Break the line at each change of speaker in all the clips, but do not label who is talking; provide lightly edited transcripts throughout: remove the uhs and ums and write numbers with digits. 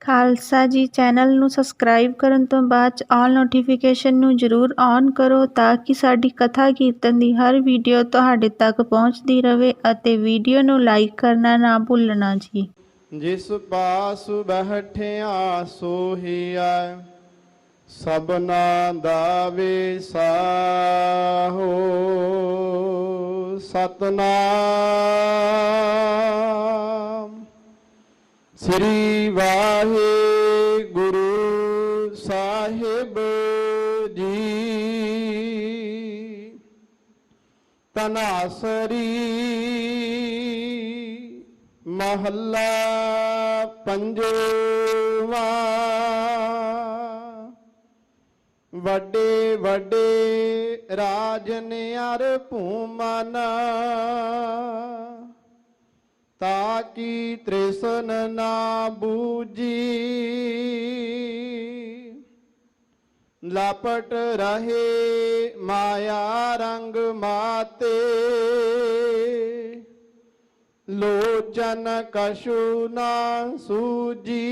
ਖਾਲਸਾ ਜੀ। ਚੈਨਲ ਨੂੰ ਸਬਸਕ੍ਰਾਈਬ ਕਰਨ ਤੋਂ ਬਾਅਦ 'ਚ ਆਲ ਨੋਟੀਫਿਕੇਸ਼ਨ ਨੂੰ ਜ਼ਰੂਰ ਔਨ ਕਰੋ ਤਾਂ ਕਿ ਸਾਡੀ ਕਥਾ ਕੀਰਤਨ ਦੀ ਹਰ ਵੀਡੀਓ ਤੁਹਾਡੇ ਤੱਕ ਪਹੁੰਚਦੀ ਰਹੇ ਅਤੇ ਵੀਡੀਓ ਨੂੰ ਲਾਈਕ ਕਰਨਾ ਨਾ ਭੁੱਲਣਾ ਜੀ।
ਜਿਸ ਪਾਸ ਬੈਠਿਆ ਸੋਹੀਆ ਸਭਨਾ ਦਾ ਵਿਸਾਹੋ। ਸਤਨਾਮ ਸ੍ਰੀ ਵਾਹਿਗੁਰੂ ਸਾਹਿਬ ਜੀ। ਤਨਾਸਰੀ ਮਹੱਲਾ ਪੰਜਵਾ। ਵੱਡੇ ਵੱਡੇ ਰਾਜਨ ਅਰ ਭੂਮਨ ਤਾਕੀ ਤ੍ਰਿਸ਼ਨ ਨਾ ਬੂਝੀ। ਲਪਟ ਰਹੇ ਮਾਇਆ ਰੰਗ ਮਾਤੇ ਲੋਚਨ ਕਛੂ ਨਾ ਸੂਜੀ।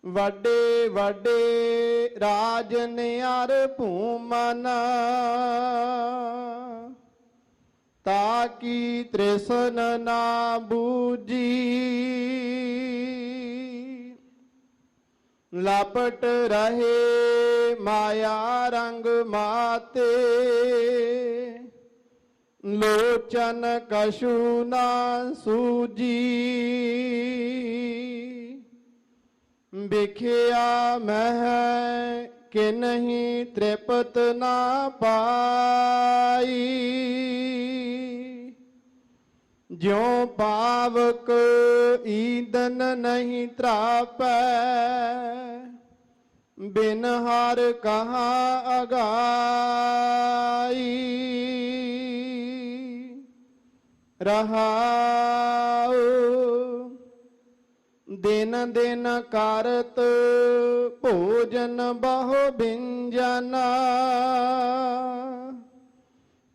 ਵੱਡੇ ਵੱਡੇ ਰਾਜਨ ਅਰ ਭੂਮਨ ਤਾਕੀ ਤ੍ਰਿਸ਼ਨ ਨਾ ਬੂਝੀ। ਲਪਟ ਰਹੇ ਮਾਇਆ ਰੰਗ ਮਾਤੇ ਲੋਚਨ ਕਛੂ ਨਾ ਸੂਜੀ। ਵੇਖਿਆ ਮਹਿ ਕਿ ਨਹੀਂ ਤ੍ਰਿਪਤ ਨਾ ਪਾਈ। ਜਿਉ ਪਾਵਕ ਈਂਦਨ ਨਹੀਂ ਤ੍ਰਾਪੈ ਬਿਨ ਹਰ ਕਹਾ ਅਗਾਈ। ਰਹਾਉ ਦਿਨ ਦਿਨ ਕਰਤ ਭੋਜਨ ਬਹੁ ਬਿੰਜਨ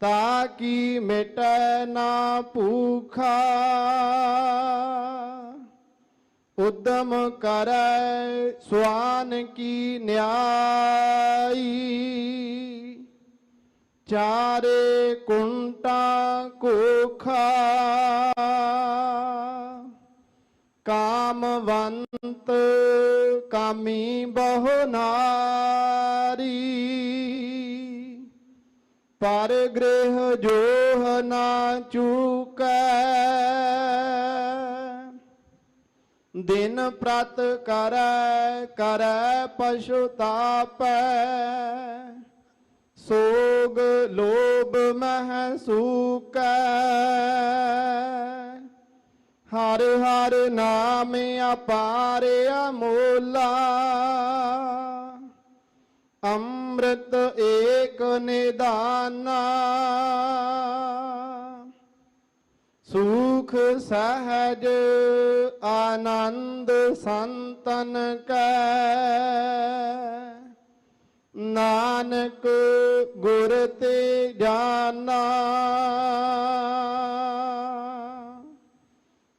ਤਾਕੀ ਮਿਟੈ ਨਾ ਭੂਖਾ। ਉਦਮ ਕਰੈ ਸੁਆਨ ਕੀ ਨਿਆਈ। ਚਾਰੇ ਕੁੰਟਾ ਕੋਖਾ ਕਾਮਵੰਤ ਕਾਮੀ ਬਹੁ ਨਾਰੀ। ਪਰ ਗ੍ਰਹਿ ਜੋਹ ਨਾ ਚੂਕੈ ਦਿਨ ਪ੍ਰਤ ਕਰੈ ਕਰੈ ਪਛੁਤਾਪੈ। ਸੋਗ ਲੋਭ ਮਹਿ ਸੂਕੈ ਹਰ ਹਰ ਨਾਮ ਅਪਾਰ ਅਮੋਲਾ। ਅੰਮ੍ਰਿਤ ਏਕ ਨਿਦਾਨਾ ਸੁਖ ਸਹਜ ਆਨੰਦ ਸੰਤਨ ਕੈ। ਨਾਨਕ ਗੁਰ ਤੇ ਜਾਨਾ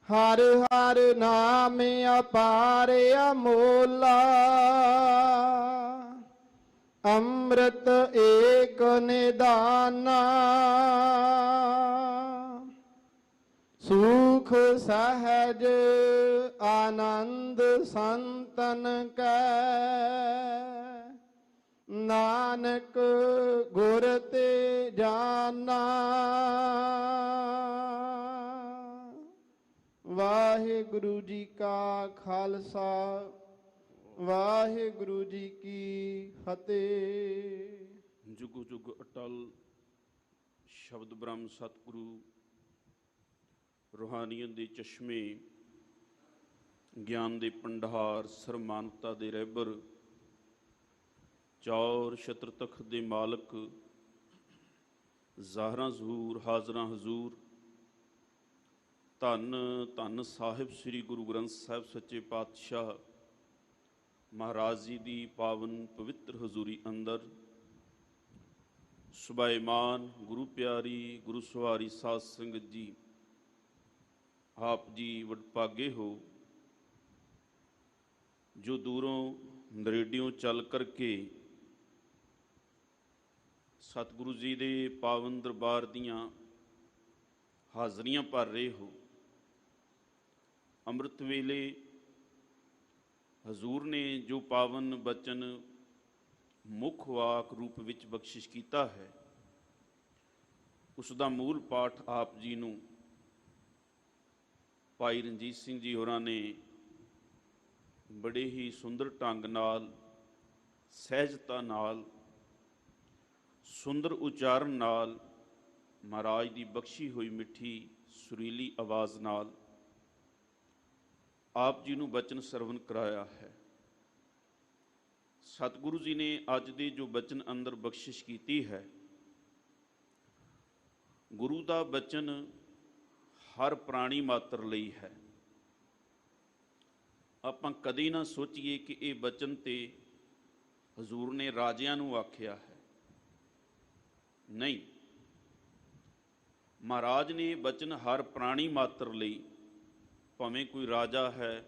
ਹਰ ਹਰ ਨਾਮ ਅਪਾਰ ਅਮੋਲਾ। ਅੰਮ੍ਰਿਤ ਏਕ ਨਿਦਾਨਾ ਸੁਖ ਸਹਜ ਆਨੰਦ ਸੰਤਨ ਕੈ। ਨਾਨਕ ਗੁਰ ਤੇ ਜਾਨਾ। ਵਾਹਿਗੁਰੂ ਜੀ ਕਾ ਖਾਲਸਾ ਵਾਹਿਗੁਰੂ ਜੀ ਕੀ ਫਤਿਹ।
ਜੁਗ ਜੁਗ ਅਟਲ ਸ਼ਬਦ ਬ੍ਰਹਮ ਸਤਿਗੁਰੂ ਰੂਹਾਨੀਅਤ ਦੇ ਚਸ਼ਮੇ ਗਿਆਨ ਦੇ ਭੰਡਾਰ ਸਰਮਾਨਤਾ ਦੇ ਰਹਿਬਰ ਚੌਰ ਛਤਰ ਤਖਤ ਦੇ ਮਾਲਕ ਜ਼ਾਹਰਾਂ ਜ਼ਹੂਰ ਹਾਜ਼ਰਾਂ ਹਜ਼ੂਰ ਧੰਨ ਧੰਨ ਸਾਹਿਬ ਸ੍ਰੀ ਗੁਰੂ ਗ੍ਰੰਥ ਸਾਹਿਬ ਸੱਚੇ ਪਾਤਸ਼ਾਹ ਮਹਾਰਾਜ ਜੀ ਦੀ ਪਾਵਨ ਪਵਿੱਤਰ ਹਜ਼ੂਰੀ ਅੰਦਰ ਸੁਭਾਏਮਾਨ ਗੁਰੂ ਪਿਆਰੀ ਗੁਰੂ ਸਵਾਰੀ ਸਾਧ ਸੰਗਤ ਜੀ, ਆਪ ਜੀ ਵਡਭਾਗੇ ਹੋ ਜੋ ਦੂਰੋਂ ਨੇੜਿਓਂ ਚੱਲ ਕਰਕੇ ਸਤਿਗੁਰੂ ਜੀ ਦੇ ਪਾਵਨ ਦਰਬਾਰ ਦੀਆਂ ਹਾਜ਼ਰੀਆਂ ਭਰ ਰਹੇ ਹੋ। ਅੰਮ੍ਰਿਤ ਵੇਲੇ ਹਜ਼ੂਰ ਨੇ ਜੋ ਪਾਵਨ ਬਚਨ ਮੁੱਖ ਵਾਕ ਰੂਪ ਵਿੱਚ ਬਖਸ਼ਿਸ਼ ਕੀਤਾ ਹੈ, ਉਸ ਦਾ ਮੂਲ ਪਾਠ ਆਪ ਜੀ ਨੂੰ ਭਾਈ ਰਣਜੀਤ ਸਿੰਘ ਜੀ ਹੋਰਾਂ ਨੇ ਬੜੇ ਹੀ ਸੁੰਦਰ ਢੰਗ ਨਾਲ, ਸਹਿਜਤਾ ਨਾਲ, ਸੁੰਦਰ ਉਚਾਰਨ ਨਾਲ, ਮਹਾਰਾਜ ਦੀ ਬਖਸ਼ੀ ਹੋਈ ਮਿੱਠੀ ਸੁਰੀਲੀ ਆਵਾਜ਼ ਨਾਲ ਆਪ ਜੀ ਨੂੰ ਬਚਨ ਸਰਵਨ ਕਰਾਇਆ ਹੈ। ਸਤਿਗੁਰੂ ਜੀ ਨੇ ਅੱਜ ਦੇ ਜੋ ਬਚਨ ਅੰਦਰ ਬਖਸ਼ਿਸ਼ ਕੀਤੀ ਹੈ, ਗੁਰੂ ਦਾ ਬਚਨ ਹਰ ਪ੍ਰਾਣੀ ਮਾਤਰ ਲਈ ਹੈ। ਆਪਾਂ ਕਦੇ ਨਾ ਸੋਚੀਏ ਕਿ ਇਹ ਬਚਨ ਤੇ ਹਜ਼ੂਰ ਨੇ ਰਾਜਿਆਂ ਨੂੰ ਆਖਿਆ ਹੈ। ਨਹੀਂ, ਮਹਾਰਾਜ ਨੇ ਬਚਨ ਹਰ ਪ੍ਰਾਣੀ ਮਾਤਰ ਲਈ, ਭਾਵੇਂ ਕੋਈ ਰਾਜਾ ਹੈ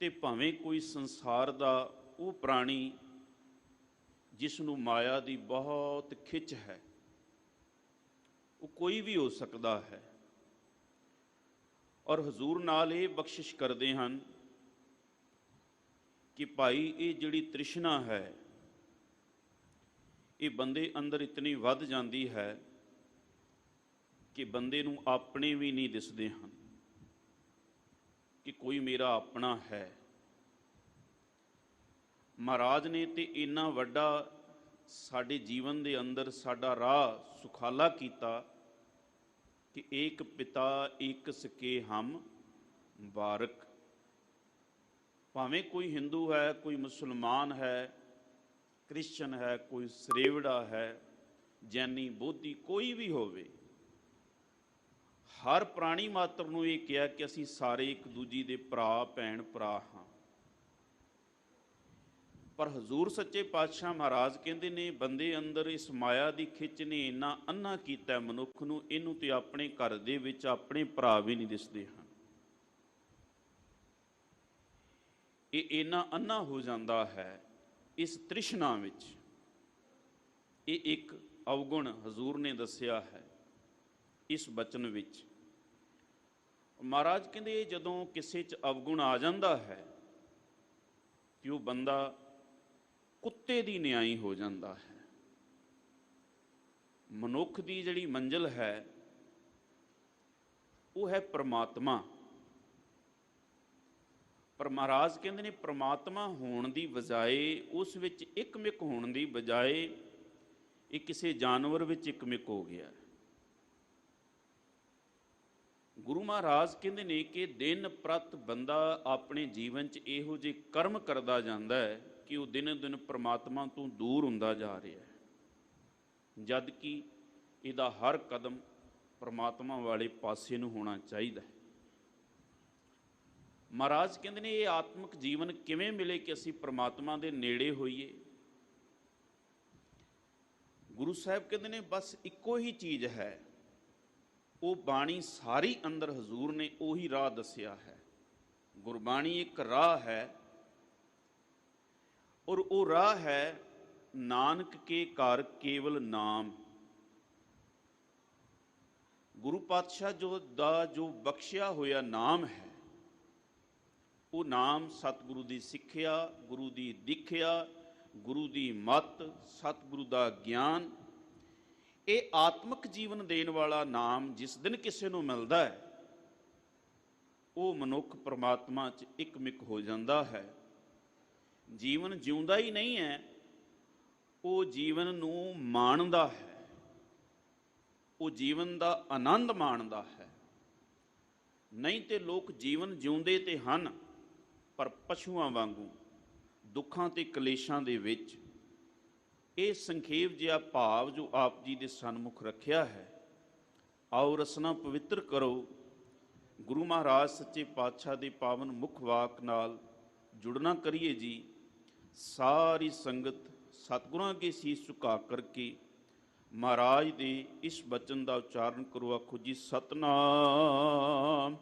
ਤੇ ਭਾਵੇਂ ਕੋਈ ਸੰਸਾਰ ਦਾ ਉਹ ਪ੍ਰਾਣੀ ਜਿਸ ਨੂੰ ਮਾਇਆ ਦੀ ਬਹੁਤ ਖਿੱਚ ਹੈ, ਉਹ ਕੋਈ ਵੀ ਹੋ ਸਕਦਾ ਹੈ। ਔਰ ਹਜ਼ੂਰ ਨਾਲ ਇਹ ਬਖਸ਼ਿਸ਼ ਕਰਦੇ ਹਨ ਕਿ ਭਾਈ ਇਹ ਜਿਹੜੀ ਤ੍ਰਿਸ਼ਨਾ ਹੈ, ਇਹ ਬੰਦੇ ਅੰਦਰ ਇਤਨੀ ਵੱਧ ਜਾਂਦੀ ਹੈ ਕਿ ਬੰਦੇ ਨੂੰ ਆਪਣੇ ਵੀ ਨਹੀਂ ਦਿਸਦੇ ਹਨ ਕਿ ਕੋਈ ਮੇਰਾ ਆਪਣਾ ਹੈ। ਮਹਾਰਾਜ ਨੇ ਤੇ ਇੰਨਾ ਵੱਡਾ ਸਾਡੇ ਜੀਵਨ ਦੇ ਅੰਦਰ ਸਾਡਾ ਰਾਹ ਸੁਖਾਲਾ ਕੀਤਾ ਕਿ ਏਕ ਪਿਤਾ ਏਕ ਸਕੇ ਹਮ ਬਾਰਕ। ਭਾਵੇਂ ਕੋਈ ਹਿੰਦੂ ਹੈ, ਕੋਈ ਮੁਸਲਮਾਨ ਹੈ, ਕ੍ਰਿਸਚਨ ਹੈ, ਕੋਈ ਸਰੇਵੜਾ ਹੈ, ਜੈਨੀ, ਬੋਧੀ, ਕੋਈ ਵੀ ਹੋਵੇ, ਹਰ ਪ੍ਰਾਣੀ ਮਾਤਰ ਨੂੰ ਇਹ ਕਿਹਾ ਕਿ ਅਸੀਂ ਸਾਰੇ ਇੱਕ ਦੂਜੀ ਦੇ ਭਰਾ ਭੈਣ ਭਰਾ ਹਾਂ। ਪਰ ਹਜ਼ੂਰ ਸੱਚੇ ਪਾਤਸ਼ਾਹ ਮਹਾਰਾਜ ਕਹਿੰਦੇ ਨੇ ਬੰਦੇ ਅੰਦਰ ਇਸ ਮਾਇਆ ਦੀ ਖਿੱਚ ਨੇ ਇੰਨਾ ਅੰਨਾ ਕੀਤਾ ਮਨੁੱਖ ਨੂੰ, ਇਹਨੂੰ ਤੇ ਆਪਣੇ ਘਰ ਦੇ ਵਿੱਚ ਆਪਣੇ ਭਰਾ ਵੀ ਨਹੀਂ ਦਿਸਦੇ ਹਨ। ਇਹ ਇੰਨਾ ਅੰਨਾ ਹੋ ਜਾਂਦਾ ਹੈ ਇਸ ਤ੍ਰਿਸ਼ਨਾ ਵਿੱਚ। ਇਹ ਇੱਕ ਅਵਗੁਣ ਹਜ਼ੂਰ ਨੇ ਦੱਸਿਆ ਹੈ ਇਸ ਬਚਨ ਵਿੱਚ। ਮਹਾਰਾਜ ਕਹਿੰਦੇ ਜਦੋਂ ਕਿਸੇ 'ਚ ਅਵਗੁਣ ਆ ਜਾਂਦਾ ਹੈ ਕਿ ਉਹ ਬੰਦਾ ਕੁੱਤੇ ਦੀ ਨਿਆਈ ਹੋ ਜਾਂਦਾ ਹੈ। ਮਨੁੱਖ ਦੀ ਜਿਹੜੀ ਮੰਜ਼ਿਲ ਹੈ ਉਹ ਹੈ ਪ੍ਰਮਾਤਮਾ। ਪਰ ਮਹਾਰਾਜ ਕਹਿੰਦੇ ਨੇ ਪ੍ਰਮਾਤਮਾ ਹੋਣ ਦੀ ਬਜਾਏ, ਉਸ ਵਿੱਚ ਇੱਕਮਿਕ ਹੋਣ ਦੀ ਬਜਾਏ, ਇਹ ਕਿਸੇ ਜਾਨਵਰ ਵਿੱਚ ਇੱਕਮਿਕ ਹੋ ਗਿਆ। ਗੁਰੂ ਮਹਾਰਾਜ ਕਹਿੰਦੇ ਨੇ ਕਿ ਦਿਨ ਪ੍ਰਤ ਬੰਦਾ ਆਪਣੇ ਜੀਵਨ 'ਚ ਇਹੋ ਜਿਹੇ ਕਰਮ ਕਰਦਾ ਜਾਂਦਾ ਹੈ ਕਿ ਉਹ ਦਿਨ ਦਿਨ ਪ੍ਰਮਾਤਮਾ ਤੋਂ ਦੂਰ ਹੁੰਦਾ ਜਾ ਰਿਹਾ ਹੈ, ਜਦ ਕਿ ਇਹਦਾ ਹਰ ਕਦਮ ਪ੍ਰਮਾਤਮਾ ਵਾਲੇ ਪਾਸੇ ਨੂੰ ਹੋਣਾ ਚਾਹੀਦਾ ਹੈ। ਮਹਾਰਾਜ ਕਹਿੰਦੇ ਨੇ ਇਹ ਆਤਮਿਕ ਜੀਵਨ ਕਿਵੇਂ ਮਿਲੇ ਕਿ ਅਸੀਂ ਪ੍ਰਮਾਤਮਾ ਦੇ ਨੇੜੇ ਹੋਈਏ। ਗੁਰੂ ਸਾਹਿਬ ਕਹਿੰਦੇ ਨੇ ਬਸ ਇੱਕੋ ਹੀ ਚੀਜ਼ ਹੈ, ਉਹ ਬਾਣੀ ਸਾਰੀ ਅੰਦਰ ਹਜ਼ੂਰ ਨੇ ਉਹੀ ਰਾਹ ਦੱਸਿਆ ਹੈ। ਗੁਰਬਾਣੀ ਇੱਕ ਰਾਹ ਹੈ ਔਰ ਉਹ ਰਾਹ ਹੈ ਨਾਨਕ ਕੇ ਘਰ ਕੇਵਲ ਨਾਮ। ਗੁਰੂ ਪਾਤਸ਼ਾਹ ਜੋ ਬਖਸ਼ਿਆ ਹੋਇਆ ਨਾਮ ਹੈ, ਉਹ ਨਾਮ ਸਤਿਗੁਰੂ ਦੀ ਸਿੱਖਿਆ, ਗੁਰੂ ਦੀ ਦੀਖਿਆ, ਗੁਰੂ ਦੀ ਮੱਤ, ਸਤਿਗੁਰੂ ਦਾ ਗਿਆਨ, ਇਹ ਆਤਮਿਕ ਜੀਵਨ ਦੇਣ ਵਾਲਾ ਨਾਮ ਜਿਸ ਦਿਨ ਕਿਸੇ ਨੂੰ ਮਿਲਦਾ ਹੈ, ਉਹ ਮਨੁੱਖ ਪ੍ਰਮਾਤਮਾ 'ਚ ਇੱਕਮਿਕ ਹੋ ਜਾਂਦਾ ਹੈ। ਜੀਵਨ ਜਿਉਂਦਾ ਹੀ ਨਹੀਂ ਹੈ, ਉਹ ਜੀਵਨ ਨੂੰ ਮਾਣਦਾ ਹੈ, ਉਹ ਜੀਵਨ ਦਾ ਆਨੰਦ ਮਾਣਦਾ ਹੈ। ਨਹੀਂ ਤੇ ਲੋਕ ਜੀਵਨ ਜਿਉਂਦੇ ਤੇ ਹਨ ਪਰ ਪਸ਼ੂਆਂ ਵਾਂਗੂ ਦੁੱਖਾਂ ਤੇ ਕਲੇਸ਼ਾਂ ਦੇ ਵਿੱਚ। ਇਹ ਸੰਖੇਪ ਜਿਹਾ ਭਾਵ ਜੋ ਆਪ ਜੀ ਦੇ ਸਨਮੁਖ ਰੱਖਿਆ ਹੈ, ਆਓ ਰਸਨਾ ਪਵਿੱਤਰ ਕਰੋ। ਗੁਰੂ ਮਹਾਰਾਜ ਸੱਚੇ ਪਾਤਸ਼ਾਹ ਦੇ ਪਾਵਨ ਮੁੱਖ ਵਾਕ ਨਾਲ ਜੁੜਨਾ ਕਰੀਏ ਜੀ। ਸਾਰੀ ਸੰਗਤ ਸਤਿਗੁਰਾਂ ਅੱਗੇ ਸੀਸ ਝੁਕਾ ਕਰਕੇ ਮਹਾਰਾਜ ਦੇ ਇਸ ਬਚਨ ਦਾ ਉਚਾਰਨ ਕਰੋ। ਆਖੋ ਜੀ ਸਤਨਾਮ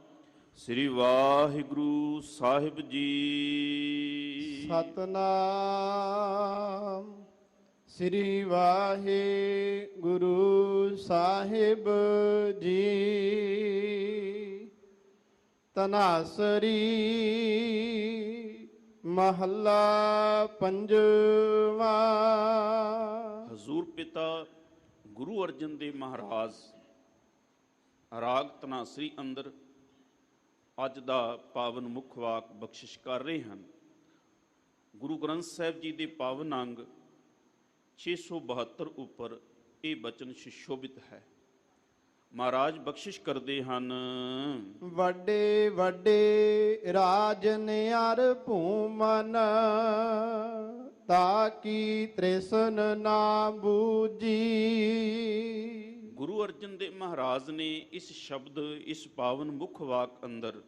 ਸ੍ਰੀ ਵਾਹਿਗੁਰੂ ਸਾਹਿਬ ਜੀ।
ਸਤਨਾਮ ਸ੍ਰੀ ਵਾਹਿਗੁਰੂ ਸਾਹਿਬ ਜੀ। ਤਨਾਸਰੀ ਮਹੱਲਾ ਪੰਜਵਾਂ।
ਹਜ਼ੂਰ ਪਿਤਾ ਗੁਰੂ ਅਰਜਨ ਦੇਵ ਮਹਾਰਾਜ ਰਾਗ ਤਨਾਸਰੀ ਅੰਦਰ ਅੱਜ ਦਾ ਪਾਵਨ ਮੁੱਖ ਵਾਕ ਬਖਸ਼ਿਸ਼ ਕਰ ਰਹੇ ਹਨ। ਗੁਰੂ ਗ੍ਰੰਥ ਸਾਹਿਬ ਜੀ ਦੇ ਪਾਵਨ ਅੰਗ 672 ਉੱਪਰ ਇਹ ਬਚਨ ਸੁਸ਼ੋਭਿਤ ਹੈ। ਮਹਾਰਾਜ ਬਖਸ਼ਿਸ਼ ਕਰਦੇ ਹਨ।
ਵੱਡੇ ਵੱਡੇ ਰਾਜਨ ਅਰ ਭੂਮਨ ਤਾਕੀ ਤ੍ਰਿਸ਼ਨ ਨਾ ਬੂਜੀ।
ਗੁਰੂ ਅਰਜਨ ਦੇਵ ਮਹਾਰਾਜ ਨੇ ਇਸ ਸ਼ਬਦ, ਇਸ ਪਾਵਨ ਮੁੱਖ ਵਾਕ ਅੰਦਰ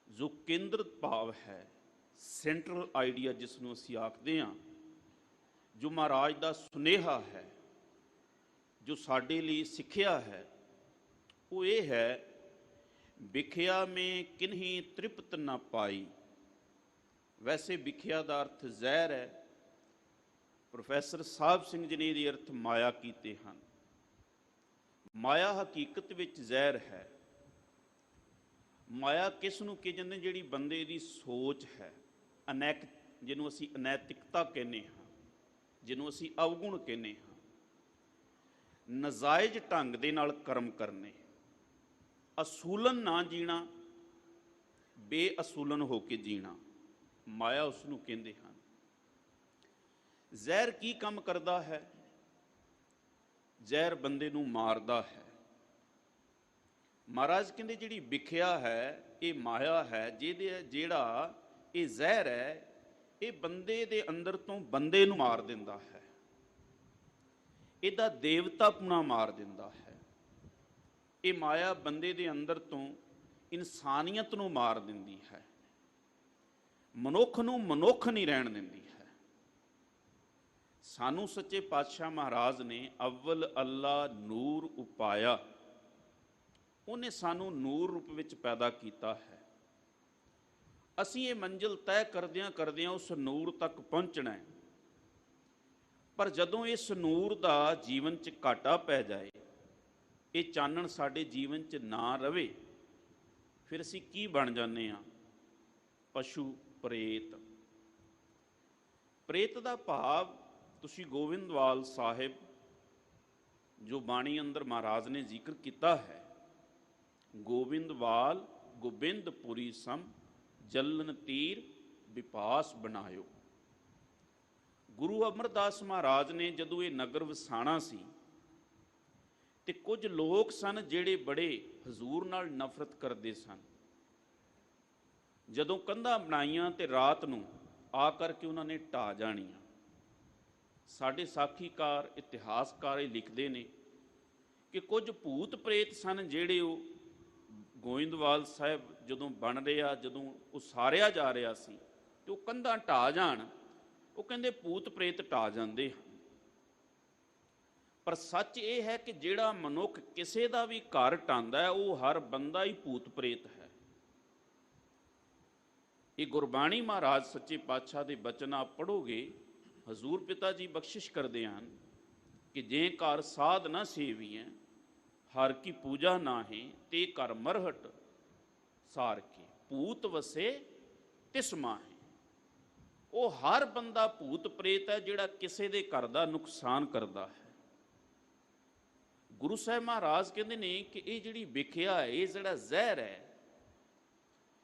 ਜੋ ਕੇਂਦਰਿਤ ਭਾਵ ਹੈ, ਸੈਂਟਰਲ ਆਈਡੀਆ ਜਿਸ ਨੂੰ ਅਸੀਂ ਆਖਦੇ ਹਾਂ, ਜੋ ਮਹਾਰਾਜ ਦਾ ਸੁਨੇਹਾ ਹੈ, ਜੋ ਸਾਡੇ ਲਈ ਸਿੱਖਿਆ ਹੈ, ਉਹ ਇਹ ਹੈ, ਵਿਖਿਆ ਮੇਂ ਕਿਨਹੀ ਤ੍ਰਿਪਤ ਨਾ ਪਾਈ। ਵੈਸੇ ਵਿਖਿਆ ਦਾ ਅਰਥ ਜ਼ਹਿਰ ਹੈ। ਪ੍ਰੋਫੈਸਰ ਸਾਹਿਬ ਸਿੰਘ ਜੀ ਨੇ ਇਹਦੇ ਅਰਥ ਮਾਇਆ ਕੀਤੇ ਹਨ। ਮਾਇਆ ਹਕੀਕਤ ਵਿੱਚ ਜ਼ਹਿਰ ਹੈ। ਮਾਇਆ ਕਿਸ ਨੂੰ ਕਿ ਜਾਂਦੇ? ਜਿਹੜੀ ਬੰਦੇ ਦੀ ਸੋਚ ਹੈ, ਜਿਹਨੂੰ ਅਸੀਂ ਅਨੈਤਿਕਤਾ ਕਹਿੰਦੇ ਹਾਂ, ਜਿਹਨੂੰ ਅਸੀਂ ਅਵਗੁਣ ਕਹਿੰਦੇ ਹਾਂ। ਨਜਾਇਜ਼ ਢੰਗ ਦੇ ਨਾਲ ਕਰਮ ਕਰਨੇ, ਅਸੂਲਨ ਨਾ ਜੀਣਾ, ਬੇਅਸੂਲਨ ਹੋ ਕੇ ਜੀਣਾ, ਮਾਇਆ ਉਸ ਨੂੰ ਕਹਿੰਦੇ ਹਨ। ਜ਼ਹਿਰ ਕੀ ਕੰਮ ਕਰਦਾ ਹੈ? ਜ਼ਹਿਰ ਬੰਦੇ ਨੂੰ ਮਾਰਦਾ ਹੈ। ਮਹਾਰਾਜ ਕਹਿੰਦੇ ਜਿਹੜੀ ਵਿਖਿਆ ਹੈ ਇਹ ਮਾਇਆ ਹੈ, ਜਿਹੜਾ ਇਹ ਜ਼ਹਿਰ ਹੈ, ਇਹ ਬੰਦੇ ਦੇ ਅੰਦਰ ਤੋਂ ਬੰਦੇ ਨੂੰ ਮਾਰ ਦਿੰਦਾ ਹੈ। ਇਹਦਾ ਦੇਵਤਾਪੁਣਾ ਮਾਰ ਦਿੰਦਾ ਹੈ। ਇਹ ਮਾਇਆ ਬੰਦੇ ਦੇ ਅੰਦਰ ਤੋਂ ਇਨਸਾਨੀਅਤ ਨੂੰ ਮਾਰ ਦਿੰਦੀ ਹੈ। ਮਨੁੱਖ ਨੂੰ ਮਨੁੱਖ ਨਹੀਂ ਰਹਿਣ ਦਿੰਦੀ ਹੈ। ਸਾਨੂੰ ਸੱਚੇ ਪਾਤਸ਼ਾਹ ਮਹਾਰਾਜ ਨੇ ਅਵਲ ਅੱਲਾ ਨੂਰ ਉਪਾਇਆ, ਉਹਨੇ ਸਾਨੂੰ ਨੂਰ ਰੂਪ ਵਿੱਚ ਪੈਦਾ ਕੀਤਾ ਹੈ। ਅਸੀਂ ਇਹ ਮੰਜ਼ਿਲ ਤੈਅ ਕਰਦਿਆਂ ਉਸ ਨੂਰ ਤੱਕ ਪਹੁੰਚਣਾ ਹੈ। ਪਰ ਜਦੋਂ ਇਸ ਨੂਰ ਦਾ ਜੀਵਨ 'ਚ ਘਾਟਾ ਪੈ ਜਾਏ, ਇਹ ਚਾਨਣ ਸਾਡੇ ਜੀਵਨ 'ਚ ਨਾ ਰਵੇ, ਫਿਰ ਅਸੀਂ ਕੀ ਬਣ ਜਾਂਦੇ ਹਾਂ? ਪਸ਼ੂ, ਪ੍ਰੇਤ। ਪ੍ਰੇਤ ਦਾ ਭਾਵ ਤੁਸੀਂ ਗੋਬਿੰਦਵਾਲ ਸਾਹਿਬ ਜੋ ਬਾਣੀ ਅੰਦਰ ਮਹਾਰਾਜ ਨੇ ਜ਼ਿਕਰ ਕੀਤਾ ਹੈ, ਗੋਬਿੰਦਵਾਲ ਗੋਬਿੰਦਪੁਰੀ ਸਮ ਜਲਨ ਤੀਰ ਵਿਪਾਸ ਬਣਾਇਓ। ਗੁਰੂ ਅਮਰਦਾਸ ਮਹਾਰਾਜ ਨੇ ਜਦੋਂ ਇਹ ਨਗਰ ਵਸਾਣਾ ਸੀ ਤੇ ਕੁਝ ਲੋਕ ਸਨ ਜਿਹੜੇ ਬੜੇ ਹਜ਼ੂਰ ਨਾਲ ਨਫ਼ਰਤ ਕਰਦੇ ਸਨ। ਜਦੋਂ ਕੰਧਾਂ ਬਣਾਈਆਂ ਤੇ ਰਾਤ ਨੂੰ ਆ ਕਰਕੇ ਉਹਨਾਂ ਨੇ ਢਾਹ ਜਾਣੀਆਂ। ਸਾਡੇ ਸਾਖੀਕਾਰ, ਇਤਿਹਾਸਕਾਰ ਇਹ ਲਿਖਦੇ ਨੇ ਕਿ ਕੁਝ ਭੂਤ ਪ੍ਰੇਤ ਸਨ ਜਿਹੜੇ ਉਹ ਗੋਇੰਦਵਾਲ ਸਾਹਿਬ ਜਦੋਂ ਬਣ ਰਿਹਾ, ਜਦੋਂ ਉਸਾਰਿਆ ਜਾ ਰਿਹਾ ਸੀ ਤੇ ਉਹ ਕੰਧਾਂ ਢਾਹ ਜਾਣ, ਉਹ ਕਹਿੰਦੇ ਭੂਤ ਪ੍ਰੇਤ ਢਾਹ ਜਾਂਦੇ ਹਨ। ਪਰ ਸੱਚ ਇਹ ਹੈ ਕਿ ਜਿਹੜਾ ਮਨੁੱਖ ਕਿਸੇ ਦਾ ਵੀ ਘਰ ਢਾਂਦਾ ਹੈ, ਉਹ ਹਰ ਬੰਦਾ ਹੀ ਭੂਤ ਪ੍ਰੇਤ ਹੈ। ਇਹ ਗੁਰਬਾਣੀ ਮਹਾਰਾਜ ਸੱਚੇ ਪਾਤਸ਼ਾਹ ਦੇ ਬਚਨ ਆਪ ਪੜ੍ਹੋਗੇ, ਹਜ਼ੂਰ ਪਿਤਾ ਜੀ ਬਖਸ਼ਿਸ਼ ਕਰਦੇ ਹਨ ਕਿ ਜੇ ਘਰ ਸਾਧ ਨਾ ਸੇਵੀਐ, ਹਰ ਕੀ ਪੂਜਾ ਨਾਹੀਂ, ਤੇ ਘਰ ਮਰਹਟ ਸਾਰ ਕੇ ਭੂਤ ਵਸੇ ਤਿਸ ਮਾਹੇ। ਉਹ ਹਰ ਬੰਦਾ ਭੂਤ ਪ੍ਰੇਤ ਹੈ ਜਿਹੜਾ ਕਿਸੇ ਦੇ ਘਰ ਦਾ ਨੁਕਸਾਨ ਕਰਦਾ ਹੈ। ਗੁਰੂ ਸਾਹਿਬ ਮਹਾਰਾਜ ਕਹਿੰਦੇ ਨੇ ਕਿ ਇਹ ਜਿਹੜੀ ਵਿਖਿਆ ਹੈ, ਇਹ ਜਿਹੜਾ ਜ਼ਹਿਰ ਹੈ,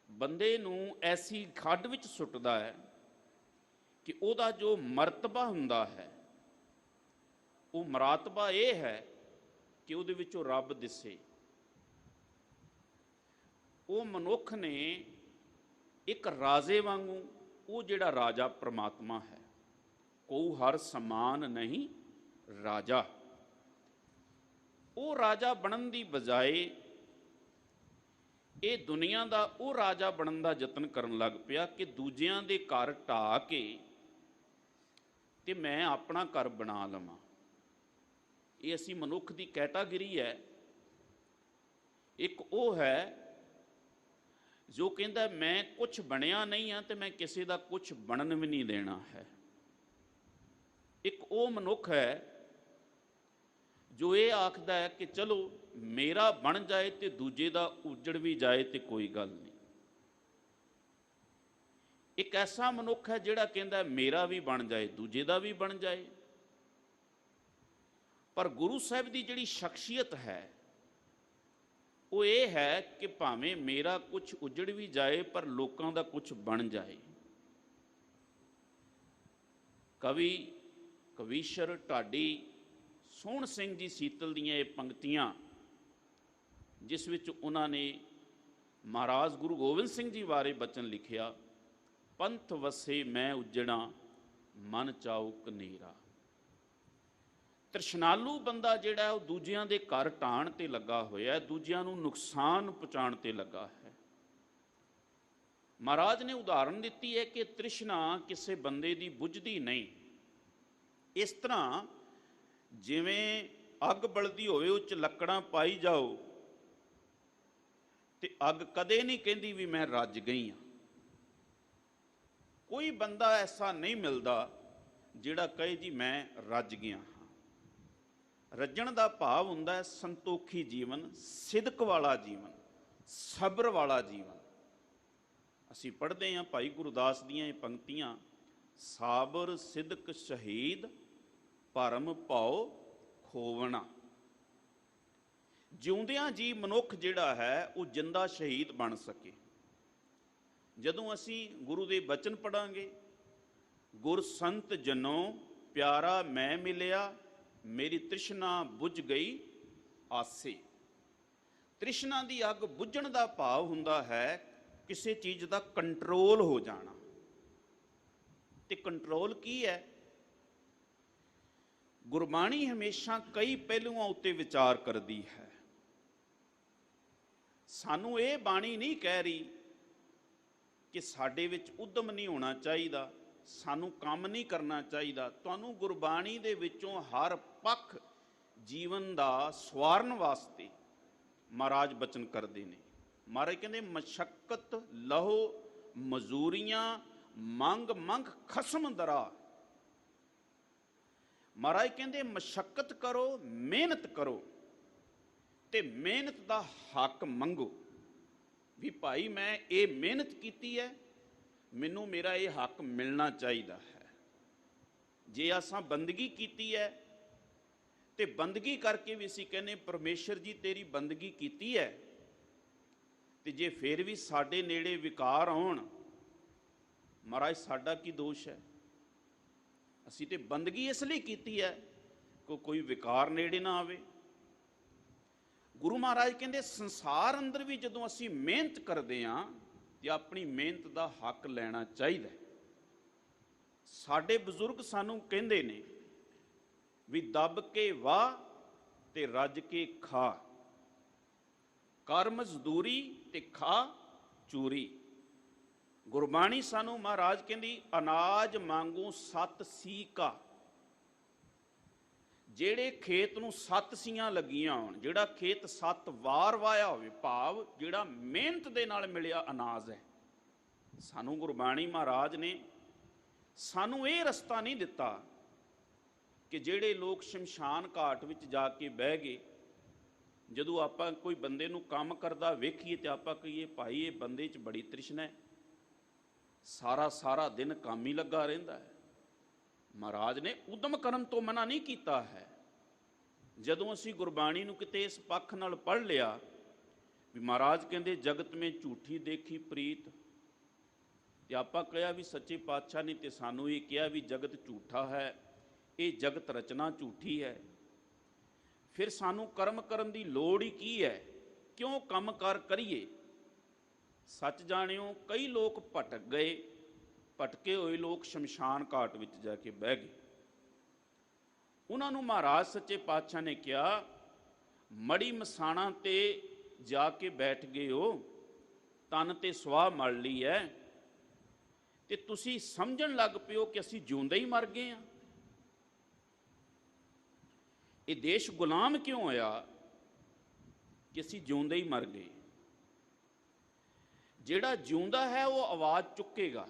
ਬੰਦੇ ਨੂੰ ਐਸੀ ਖੱਡ ਵਿੱਚ ਸੁੱਟਦਾ ਹੈ ਕਿ ਉਹਦਾ ਜੋ ਮਰਤਬਾ ਹੁੰਦਾ ਹੈ, ਉਹ ਮਰਾਤਬਾ ਇਹ ਹੈ ਕਿ ਉਹਦੇ ਵਿੱਚੋਂ ਰੱਬ ਦਿਸੇ। ਉਹ ਮਨੁੱਖ ਨੇ ਇੱਕ ਰਾਜੇ ਵਾਂਗੂ, ਉਹ ਜਿਹੜਾ ਰਾਜਾ ਪ੍ਰਮਾਤਮਾ ਹੈ, ਕੋ ਹਰ ਸਮਾਨ ਨਹੀਂ ਰਾਜਾ, ਉਹ ਰਾਜਾ ਬਣਨ ਦੀ ਬਜਾਏ ਇਹ ਦੁਨੀਆ ਦਾ ਉਹ ਰਾਜਾ ਬਣਨ ਦਾ ਯਤਨ ਕਰਨ ਲੱਗ ਪਿਆ ਕਿ ਦੂਜਿਆਂ ਦੇ ਘਰ ਢਾਹ ਕੇ ਤੇ ਮੈਂ ਆਪਣਾ ਘਰ ਬਣਾ ਲਵਾਂ। ਇਹ ਅਸੀਂ ਮਨੁੱਖ ਦੀ ਕੈਟਾਗਰੀ ਹੈ। ਇੱਕ ਉਹ ਹੈ ਜੋ ਕਹਿੰਦਾ ਮੈਂ ਕੁਝ ਬਣਿਆ ਨਹੀਂ ਹਾਂ ਤੇ ਮੈਂ ਕਿਸੇ ਦਾ ਕੁਝ ਬਣਨ ਵੀ ਨਹੀਂ ਦੇਣਾ ਹੈ। ਇੱਕ ਉਹ ਮਨੁੱਖ ਹੈ ਜੋ ਇਹ ਆਖਦਾ ਹੈ ਕਿ ਚਲੋ ਮੇਰਾ ਬਣ ਜਾਏ ਤੇ ਦੂਜੇ ਦਾ ਉਜੜ ਵੀ ਜਾਏ ਤੇ ਕੋਈ ਗੱਲ ਨਹੀਂ। ਇੱਕ ਐਸਾ ਮਨੁੱਖ ਹੈ ਜਿਹੜਾ ਕਹਿੰਦਾ ਮੇਰਾ ਵੀ ਬਣ ਜਾਏ ਦੂਜੇ ਦਾ ਵੀ ਬਣ ਜਾਏ। ਪਰ ਗੁਰੂ ਸਾਹਿਬ ਦੀ ਜਿਹੜੀ ਸ਼ਖਸੀਅਤ ਹੈ ਉਹ ਇਹ ਹੈ ਕਿ ਭਾਵੇਂ ਮੇਰਾ ਕੁਝ ਉਜੜ ਵੀ ਜਾਏ ਪਰ ਲੋਕਾਂ ਦਾ ਕੁਝ ਬਣ ਜਾਏ। ਕਵੀਸ਼ਰ ਢਾਡੀ ਸੋਹਣ ਸਿੰਘ ਜੀ ਸੀਤਲ ਦੀਆਂ ਇਹ ਪੰਕਤੀਆਂ, ਜਿਸ ਵਿੱਚ ਉਹਨਾਂ ਨੇ ਮਹਾਰਾਜ ਗੁਰੂ ਗੋਬਿੰਦ ਸਿੰਘ ਜੀ ਬਾਰੇ ਬਚਨ ਲਿਖਿਆ, ਪੰਥ ਵਸੇ ਮੈਂ ਉਜੜਾ ਮਨ ਚਾਉ ਕਨੇਰਾ। ਤ੍ਰਿਸ਼ਨਾਲੂ ਬੰਦਾ ਜਿਹੜਾ ਉਹ ਦੂਜਿਆਂ ਦੇ ਘਰ ਢਾਣ ਤੇ ਲੱਗਾ ਹੋਇਆ, ਦੂਜਿਆਂ ਨੂੰ ਨੁਕਸਾਨ ਪਹੁੰਚਾਉਣ ਤੇ ਲੱਗਾ ਹੈ। ਮਹਾਰਾਜ ਨੇ ਉਦਾਹਰਣ ਦਿੱਤੀ ਹੈ ਕਿ ਤ੍ਰਿਸ਼ਨਾ ਕਿਸੇ ਬੰਦੇ ਦੀ ਬੁਝਦੀ ਨਹੀਂ। ਇਸ ਤਰ੍ਹਾਂ ਜਿਵੇਂ ਅੱਗ ਬਲਦੀ ਹੋਵੇ ਉਹ 'ਚ ਲੱਕੜਾਂ ਪਾਈ ਜਾਓ ਤੇ ਅੱਗ ਕਦੇ ਨਹੀਂ ਕਹਿੰਦੀ ਵੀ ਮੈਂ ਰੱਜ ਗਈ ਹਾਂ। ਕੋਈ ਬੰਦਾ ਐਸਾ ਨਹੀਂ ਮਿਲਦਾ ਜਿਹੜਾ ਕਹੇ ਜੀ ਮੈਂ ਰੱਜ ਗਿਆ ਹਾਂ। ਰੱਜਣ ਦਾ ਭਾਵ ਹੁੰਦਾ ਹੈ ਸੰਤੋਖੀ ਜੀਵਨ, ਸਿਦਕ ਵਾਲਾ ਜੀਵਨ, ਸਬਰ ਵਾਲਾ ਜੀਵਨ। ਅਸੀਂ ਪੜ੍ਹਦੇ ਹਾਂ ਭਾਈ ਗੁਰਦਾਸ ਦੀਆਂ ਇਹ ਪੰਕਤੀਆਂ, ਸਾਬਰ ਸਿਦਕ ਸ਼ਹੀਦ ਭਰਮ ਭਉ ਖੋਵਣਾ। ਜਿਉਂਦਿਆਂ ਜੀ ਮਨੁੱਖ ਜਿਹੜਾ ਹੈ ਉਹ ਜਿੰਦਾ ਸ਼ਹੀਦ ਬਣ ਸਕੇ। ਜਦੋਂ ਅਸੀਂ ਗੁਰੂ ਦੇ ਬਚਨ ਪੜਾਂਗੇ, ਗੁਰ ਸੰਤ ਜਨੋ ਪਿਆਰਾ ਮੈਂ ਮਿਲਿਆ, ਮੇਰੀ ਤ੍ਰਿਸ਼ਨਾ ਬੁਝ ਗਈ ਆਸੇ। ਤ੍ਰਿਸ਼ਨਾ ਦੀ ਅੱਗ ਬੁਝਣ ਦਾ ਭਾਵ ਹੁੰਦਾ ਹੈ ਕਿਸੇ ਚੀਜ਼ ਦਾ ਕੰਟਰੋਲ ਹੋ ਜਾਣਾ। ਤੇ ਕੰਟਰੋਲ ਕੀ ਹੈ? ਗੁਰਬਾਣੀ ਹਮੇਸ਼ਾ ਕਈ ਪਹਿਲੂਆਂ ਉੱਤੇ ਵਿਚਾਰ ਕਰਦੀ ਹੈ। ਸਾਨੂੰ ਇਹ ਬਾਣੀ ਨਹੀਂ ਕਹਿ ਰਹੀ ਕਿ ਸਾਡੇ ਵਿੱਚ ਉਦਮ ਨਹੀਂ ਹੋਣਾ ਚਾਹੀਦਾ, ਸਾਨੂੰ ਕੰਮ ਨਹੀਂ ਕਰਨਾ ਚਾਹੀਦਾ। ਤੁਹਾਨੂੰ ਗੁਰਬਾਣੀ ਦੇ ਵਿੱਚੋਂ ਹਰ ਪੱਖ ਜੀਵਨ ਦਾ ਸਵਾਰਨ ਵਾਸਤੇ ਮਹਾਰਾਜ ਬਚਨ ਕਰਦੇ ਨੇ। ਮਹਾਰਾਜ ਕਹਿੰਦੇ ਮਸ਼ੱਕਤ ਲਹੋ ਮਜ਼ੂਰੀਆਂ ਮੰਗ ਮੰਗ ਖਸਮ ਦਰਾ। ਮਹਾਰਾਜ ਕਹਿੰਦੇ ਮਸ਼ੱਕਤ ਕਰੋ, ਮਿਹਨਤ ਕਰੋ ਤੇ ਮਿਹਨਤ ਦਾ ਹੱਕ ਮੰਗੋ ਵੀ ਭਾਈ ਮੈਂ ਇਹ ਮਿਹਨਤ ਕੀਤੀ ਹੈ, ਮੈਨੂੰ ਮੇਰਾ ਇਹ ਹੱਕ ਮਿਲਣਾ ਚਾਹੀਦਾ ਹੈ। ਜੇ ਅਸਾਂ ਬੰਦਗੀ ਕੀਤੀ ਹੈ ਤੇ ਬੰਦਗੀ ਕਰਕੇ ਵੀ ਅਸੀਂ ਕਹਿੰਦੇ ਪਰਮੇਸ਼ਰ ਜੀ ਤੇਰੀ ਬੰਦਗੀ ਕੀਤੀ ਹੈ, ਤੇ ਜੇ ਫਿਰ ਵੀ ਸਾਡੇ ਨੇੜੇ ਵਿਕਾਰ ਆਉਣ, ਮਹਾਰਾਜ ਸਾਡਾ ਕੀ ਦੋਸ਼ ਹੈ? ਅਸੀਂ ਤੇ ਬੰਦਗੀ ਇਸ ਲਈ ਕੀਤੀ ਹੈ ਕਿ ਕੋਈ ਵਿਕਾਰ ਨੇੜੇ ਨਾ ਆਵੇ। ਗੁਰੂ ਮਹਾਰਾਜ ਕਹਿੰਦੇ ਸੰਸਾਰ ਅੰਦਰ ਵੀ ਜਦੋਂ ਅਸੀਂ ਮਿਹਨਤ ਕਰਦੇ ਹਾਂ ਤੇ ਆਪਣੀ ਮਿਹਨਤ ਦਾ ਹੱਕ ਲੈਣਾ ਚਾਹੀਦਾ। ਸਾਡੇ ਬਜ਼ੁਰਗ ਸਾਨੂੰ ਕਹਿੰਦੇ ਨੇ ਵੀ ਦੱਬ ਕੇ ਵਾਹ ਤੇ ਰੱਜ ਕੇ ਖਾ, ਕਰ ਮਜ਼ਦੂਰੀ ਤੇ ਖਾ ਚੂਰੀ। ਗੁਰਬਾਣੀ ਸਾਨੂੰ ਮਹਾਰਾਜ ਕਹਿੰਦੀ ਅਨਾਜ ਮੰਗੂ ਸੱਤ ਸੀਕਾ। ਜਿਹੜੇ ਖੇਤ ਨੂੰ 7 ਸੀਆਂ ਲੱਗੀਆਂ ਹੋਣ, ਜਿਹੜਾ ਖੇਤ 7 ਵਾਰ ਵਾਇਆ ਹੋਵੇ, ਭਾਵ ਜਿਹੜਾ ਮਿਹਨਤ ਦੇ ਨਾਲ ਮਿਲਿਆ ਅਨਾਜ ਹੈ। ਸਾਨੂੰ ਗੁਰਬਾਣੀ ਮਹਾਰਾਜ ਨੇ ਸਾਨੂੰ ਇਹ ਰਸਤਾ ਨਹੀਂ ਦਿੱਤਾ ਕਿ ਜਿਹੜੇ ਲੋਕ ਸ਼ਮਸ਼ਾਨ ਘਾਟ ਵਿੱਚ ਜਾ ਕੇ ਬਹਿ ਗਏ, ਜਦੋਂ ਆਪਾਂ ਕੋਈ ਬੰਦੇ ਨੂੰ ਕੰਮ ਕਰਦਾ ਵੇਖੀਏ ਤੇ ਆਪਾਂ ਕਹੀਏ ਭਾਈ ਇਹ ਬੰਦੇ 'ਚ ਬੜੀ ਤ੍ਰਿਸ਼ਨਾ ਹੈ, ਸਾਰਾ ਦਿਨ ਕੰਮ ਹੀ ਲੱਗਾ ਰਹਿੰਦਾ ਹੈ। ਮਹਾਰਾਜ ਨੇ ਉਦਮ ਕਰਨ ਤੋਂ ਮਨਾ ਨਹੀਂ ਕੀਤਾ ਹੈ। ਜਦੋਂ ਅਸੀਂ ਗੁਰਬਾਣੀ ਨੂੰ ਕਿਤੇ ਇਸ ਪੱਖ ਨਾਲ ਪੜ੍ਹ ਲਿਆ ਵੀ ਮਹਾਰਾਜ ਕਹਿੰਦੇ ਜਗਤ ਮੇਂ ਝੂਠੀ ਦੇਖੀ ਪ੍ਰੀਤ, ਤੇ ਆਪਾਂ ਕਿਹਾ ਵੀ ਸੱਚੇ ਪਾਤਸ਼ਾਹ ਨੇ ਤੇ ਸਾਨੂੰ ਇਹ ਕਿਹਾ ਵੀ ਜਗਤ ਝੂਠਾ ਹੈ, ਇਹ ਜਗਤ ਰਚਨਾ ਝੂਠੀ ਹੈ। ਫਿਰ ਸਾਨੂੰ ਕਰਮ ਕਰਨ ਦੀ ਲੋੜ ਹੀ ਕੀ ਹੈ? ਕਿਉਂ ਕੰਮ ਕਾਰ ਕਰੀਏ? ਸੱਚ ਜਾਣਿਓ ਕਈ ਲੋਕ ਭਟਕ ਗਏ, ਭਟਕੇ ਹੋਏ ਲੋਕ ਸ਼ਮਸ਼ਾਨ ਘਾਟ ਵਿੱਚ ਜਾ ਕੇ ਬਹਿ ਗਏ। ਉਹਨਾਂ ਨੂੰ ਮਹਾਰਾਜ ਸੱਚੇ ਪਾਤਸ਼ਾਹ ਨੇ ਕਿਹਾ ਮੜੀ ਮਸਾਣਾ ਤੇ ਜਾ ਕੇ ਬੈਠ ਗਏ ਹੋ, ਤਨ ਤੇ ਸਵਾਹ ਮਲ ਲਈ ਹੈ, ਤੇ ਤੁਸੀਂ ਸਮਝਣ ਲੱਗ ਪਿਓ ਕਿ ਅਸੀਂ ਜਿਉਂਦੇ ਹੀ ਮਰ ਗਏ ਹਾਂ। ਇਹ ਦੇਸ਼ ਗੁਲਾਮ ਕਿਉਂ ਹੋਇਆ ਕਿ ਅਸੀਂ ਜਿਉਂਦੇ ਹੀ ਮਰ ਗਏ। ਜਿਹੜਾ ਜਿਉਂਦਾ ਹੈ ਉਹ ਆਵਾਜ਼ ਚੁੱਕੇਗਾ।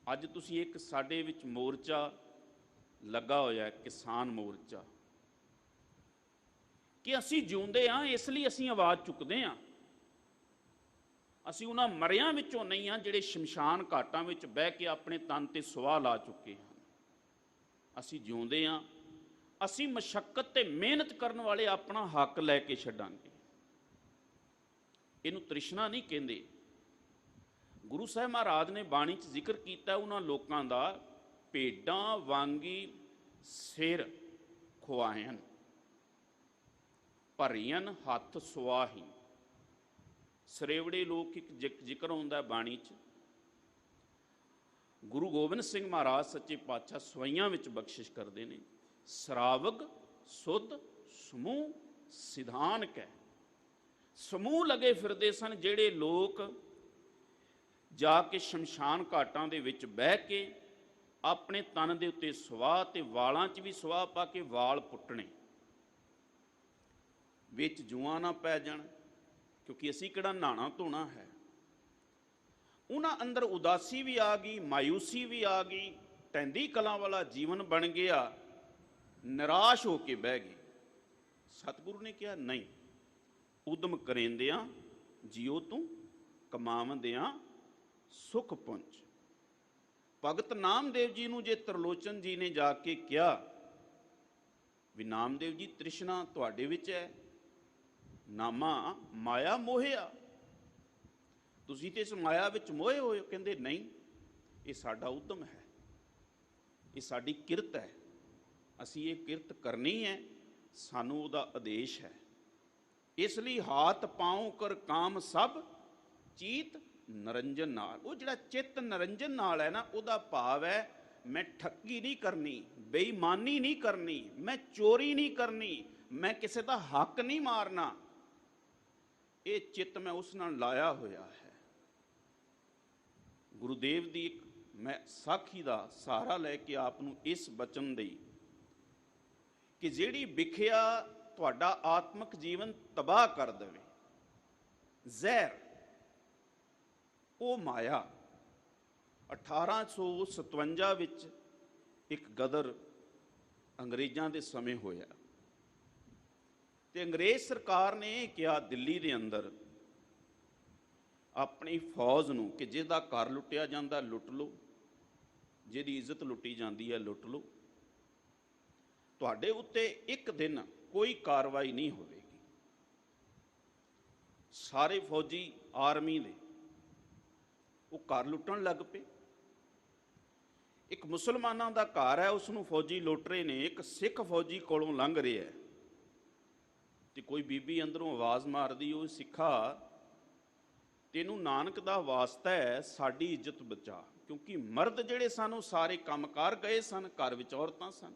ਅੱਜ ਤੁਸੀਂ ਇੱਕ ਸਾਡੇ ਵਿੱਚ ਮੋਰਚਾ ਲੱਗਾ ਹੋਇਆ, ਕਿਸਾਨ ਮੋਰਚਾ, ਕਿ ਅਸੀਂ ਜਿਉਂਦੇ ਹਾਂ ਇਸ ਲਈ ਅਸੀਂ ਆਵਾਜ਼ ਚੁੱਕਦੇ ਹਾਂ। ਅਸੀਂ ਉਹਨਾਂ ਮਰਿਆਂ ਵਿੱਚੋਂ ਨਹੀਂ ਹਾਂ ਜਿਹੜੇ ਸ਼ਮਸ਼ਾਨ ਘਾਟਾਂ ਵਿੱਚ ਬਹਿ ਕੇ ਆਪਣੇ ਤਨ ਤੇ ਸੁਆਹ ਲਾ ਚੁੱਕੇ ਹਨ। ਅਸੀਂ ਜਿਉਂਦੇ ਹਾਂ, ਅਸੀਂ ਮਸ਼ੱਕਤ ਤੇ ਮਿਹਨਤ ਕਰਨ ਵਾਲੇ ਆਪਣਾ ਹੱਕ ਲੈ ਕੇ ਛੱਡਾਂਗੇ। ਇਹਨੂੰ ਤ੍ਰਿਸ਼ਨਾ ਨਹੀਂ ਕਹਿੰਦੇ। ਗੁਰੂ ਸਾਹਿਬ ਮਹਾਰਾਜ ਨੇ ਬਾਣੀ 'ਚ ਜ਼ਿਕਰ ਕੀਤਾ ਉਹਨਾਂ ਲੋਕਾਂ ਦਾ, ਭੇਡਾਂ ਵਾਂਗੀ ਸਿਰ ਖੁਆਇਨ ਭਰੀਆਂ ਹੱਥ ਸੁਆਹੀ। ਸਰੇਵੜੇ ਲੋਕ ਇੱਕ ਜ਼ਿਕਰ ਹੁੰਦਾ ਬਾਣੀ 'ਚ। ਗੁਰੂ ਗੋਬਿੰਦ ਸਿੰਘ ਮਹਾਰਾਜ ਸੱਚੇ ਪਾਤਸ਼ਾਹ ਸਵਈਆਂ ਵਿੱਚ ਬਖਸ਼ਿਸ਼ ਕਰਦੇ ਨੇ, ਸਰਾਵਗ ਸੁਧ ਸਮੂਹ ਸਿਧਾਨ ਕੈ। ਸਮੂਹ ਲਗੇ ਫਿਰਦੇ ਸਨ ਜਿਹੜੇ ਲੋਕ ਜਾ ਕੇ ਸ਼ਮਸ਼ਾਨ ਘਾਟਾਂ ਦੇ ਵਿੱਚ ਬਹਿ ਕੇ ਆਪਣੇ ਤਨ ਦੇ ਉੱਤੇ ਸੁਆਹ ਤੇ ਵਾਲਾਂ 'ਚ ਵੀ ਸੁਆਹ ਪਾ ਕੇ ਵਾਲ ਪੁੱਟਣੇ, ਵਿੱਚ ਜੂਆਂ ਨਾ ਪੈ ਜਾਣ, ਕਿਉਂਕਿ ਅਸੀਂ ਕਿਹੜਾ ਨਹਾਣਾ ਧੋਣਾ ਹੈ। ਉਹਨਾਂ ਅੰਦਰ ਉਦਾਸੀ ਵੀ ਆ ਗਈ, ਮਾਯੂਸੀ ਵੀ ਆ ਗਈ, ਟੈਂਦੀ ਕਲਾਂ ਵਾਲਾ ਜੀਵਨ ਬਣ ਗਿਆ, ਨਿਰਾਸ਼ ਹੋ ਕੇ ਬਹਿ ਗਏ। ਸਤਿਗੁਰੂ ਨੇ ਕਿਹਾ ਨਹੀਂ, ਉਦਮ ਕਰੇਂਦਿਆਂ ਜਿਉ ਤੂੰ ਕਮਾਵੰਦਿਆਂ ਸੁਖ ਪੁੰਜ। ਭਗਤ ਨਾਮਦੇਵ ਜੀ ਨੂੰ ਜੇ ਤਰਲੋਚਨ ਜੀ ਨੇ ਜਾ ਕੇ ਕਿਹਾ ਵੀ ਨਾਮਦੇਵ ਜੀ ਤ੍ਰਿਸ਼ਨਾ ਤੁਹਾਡੇ ਵਿੱਚ ਹੈ, ਨਾਮਾ ਮਾਇਆ ਮੋਹਿਆ, ਤੁਸੀਂ ਤੇ ਇਸ ਮਾਇਆ ਵਿੱਚ ਮੋਹੇ ਹੋਏ। ਕਹਿੰਦੇ ਨਹੀਂ, ਇਹ ਸਾਡਾ ਉਦਮ ਹੈ, ਇਹ ਸਾਡੀ ਕਿਰਤ ਹੈ, ਅਸੀਂ ਇਹ ਕਿਰਤ ਕਰਨੀ ਹੈ, ਸਾਨੂੰ ਉਹਦਾ ਆਦੇਸ਼ ਹੈ। ਇਸ ਲਈ ਹਾਥ ਪਾਉ ਕਰ ਕਾਮ ਸਭ ਚੀਤ ਨਰੰਜਨ ਨਾਲ। ਉਹ ਜਿਹੜਾ ਚਿੱਤ ਨਰੰਜਨ ਨਾਲ ਹੈ ਨਾ, ਉਹਦਾ ਭਾਵ ਹੈ ਮੈਂ ਠੱਗੀ ਨਹੀਂ ਕਰਨੀ, ਬੇਈਮਾਨੀ ਨਹੀਂ ਕਰਨੀ, ਮੈਂ ਚੋਰੀ ਨਹੀਂ ਕਰਨੀ, ਮੈਂ ਕਿਸੇ ਦਾ ਹੱਕ ਨਹੀਂ ਮਾਰਨਾ। ਇਹ ਚਿੱਤ ਮੈਂ ਉਸ ਨਾਲ ਲਾਇਆ ਹੋਇਆ ਹੈ। ਗੁਰੂਦੇਵ ਦੀ ਇੱਕ ਮੈਂ ਸਾਖੀ ਦਾ ਸਹਾਰਾ ਲੈ ਕੇ ਆਪ ਨੂੰ ਇਸ ਬਚਨ ਦੇਈ ਕਿ ਜਿਹੜੀ ਵਿਖਿਆ ਤੁਹਾਡਾ ਆਤਮਿਕ ਜੀਵਨ ਤਬਾਹ ਕਰ ਦੇਵੇ, ਜ਼ਹਿਰ, ਉਹ ਮਾਇਆ। 1857 ਵਿੱਚ ਇੱਕ ਗਦਰ ਅੰਗਰੇਜ਼ਾਂ ਦੇ ਸਮੇਂ ਹੋਇਆ ਤੇ ਅੰਗਰੇਜ਼ ਸਰਕਾਰ ਨੇ ਇਹ ਕਿਹਾ ਦਿੱਲੀ ਦੇ ਅੰਦਰ ਆਪਣੀ ਫੌਜ ਨੂੰ ਕਿ ਜਿਹਦਾ ਘਰ ਲੁੱਟਿਆ ਜਾਂਦਾ ਲੁੱਟ ਲਓ, ਜਿਹਦੀ ਇੱਜ਼ਤ ਲੁੱਟੀ ਜਾਂਦੀ ਹੈ ਲੁੱਟ ਲਓ, ਤੁਹਾਡੇ ਉੱਤੇ ਇੱਕ ਦਿਨ ਕੋਈ ਕਾਰਵਾਈ ਨਹੀਂ ਹੋਵੇਗੀ। ਸਾਰੇ ਫੌਜੀ ਆਰਮੀ ਦੇ ਉਹ ਘਰ ਲੁੱਟਣ ਲੱਗ ਪਏ। ਇੱਕ ਮੁਸਲਮਾਨਾਂ ਦਾ ਘਰ ਹੈ, ਉਸ ਨੂੰ ਫੌਜੀ ਲੁੱਟ ਰਹੇ ਨੇ। ਇੱਕ ਸਿੱਖ ਫੌਜੀ ਕੋਲੋਂ ਲੰਘ ਰਿਹਾ ਹੈ ਤੇ ਕੋਈ ਬੀਬੀ ਅੰਦਰੋਂ ਆਵਾਜ਼ ਮਾਰਦੀ, ਉਹ ਸਿੱਖਾ ਤੈਨੂੰ ਨਾਨਕ ਦਾ ਵਾਸਤਾ ਹੈ, ਸਾਡੀ ਇੱਜ਼ਤ ਬਚਾ। ਕਿਉਂਕਿ ਮਰਦ ਜਿਹੜੇ ਸਨ ਉਹ ਸਾਰੇ ਕੰਮਕਾਰ ਗਏ ਸਨ, ਘਰ ਵਿੱਚ ਔਰਤਾਂ ਸਨ।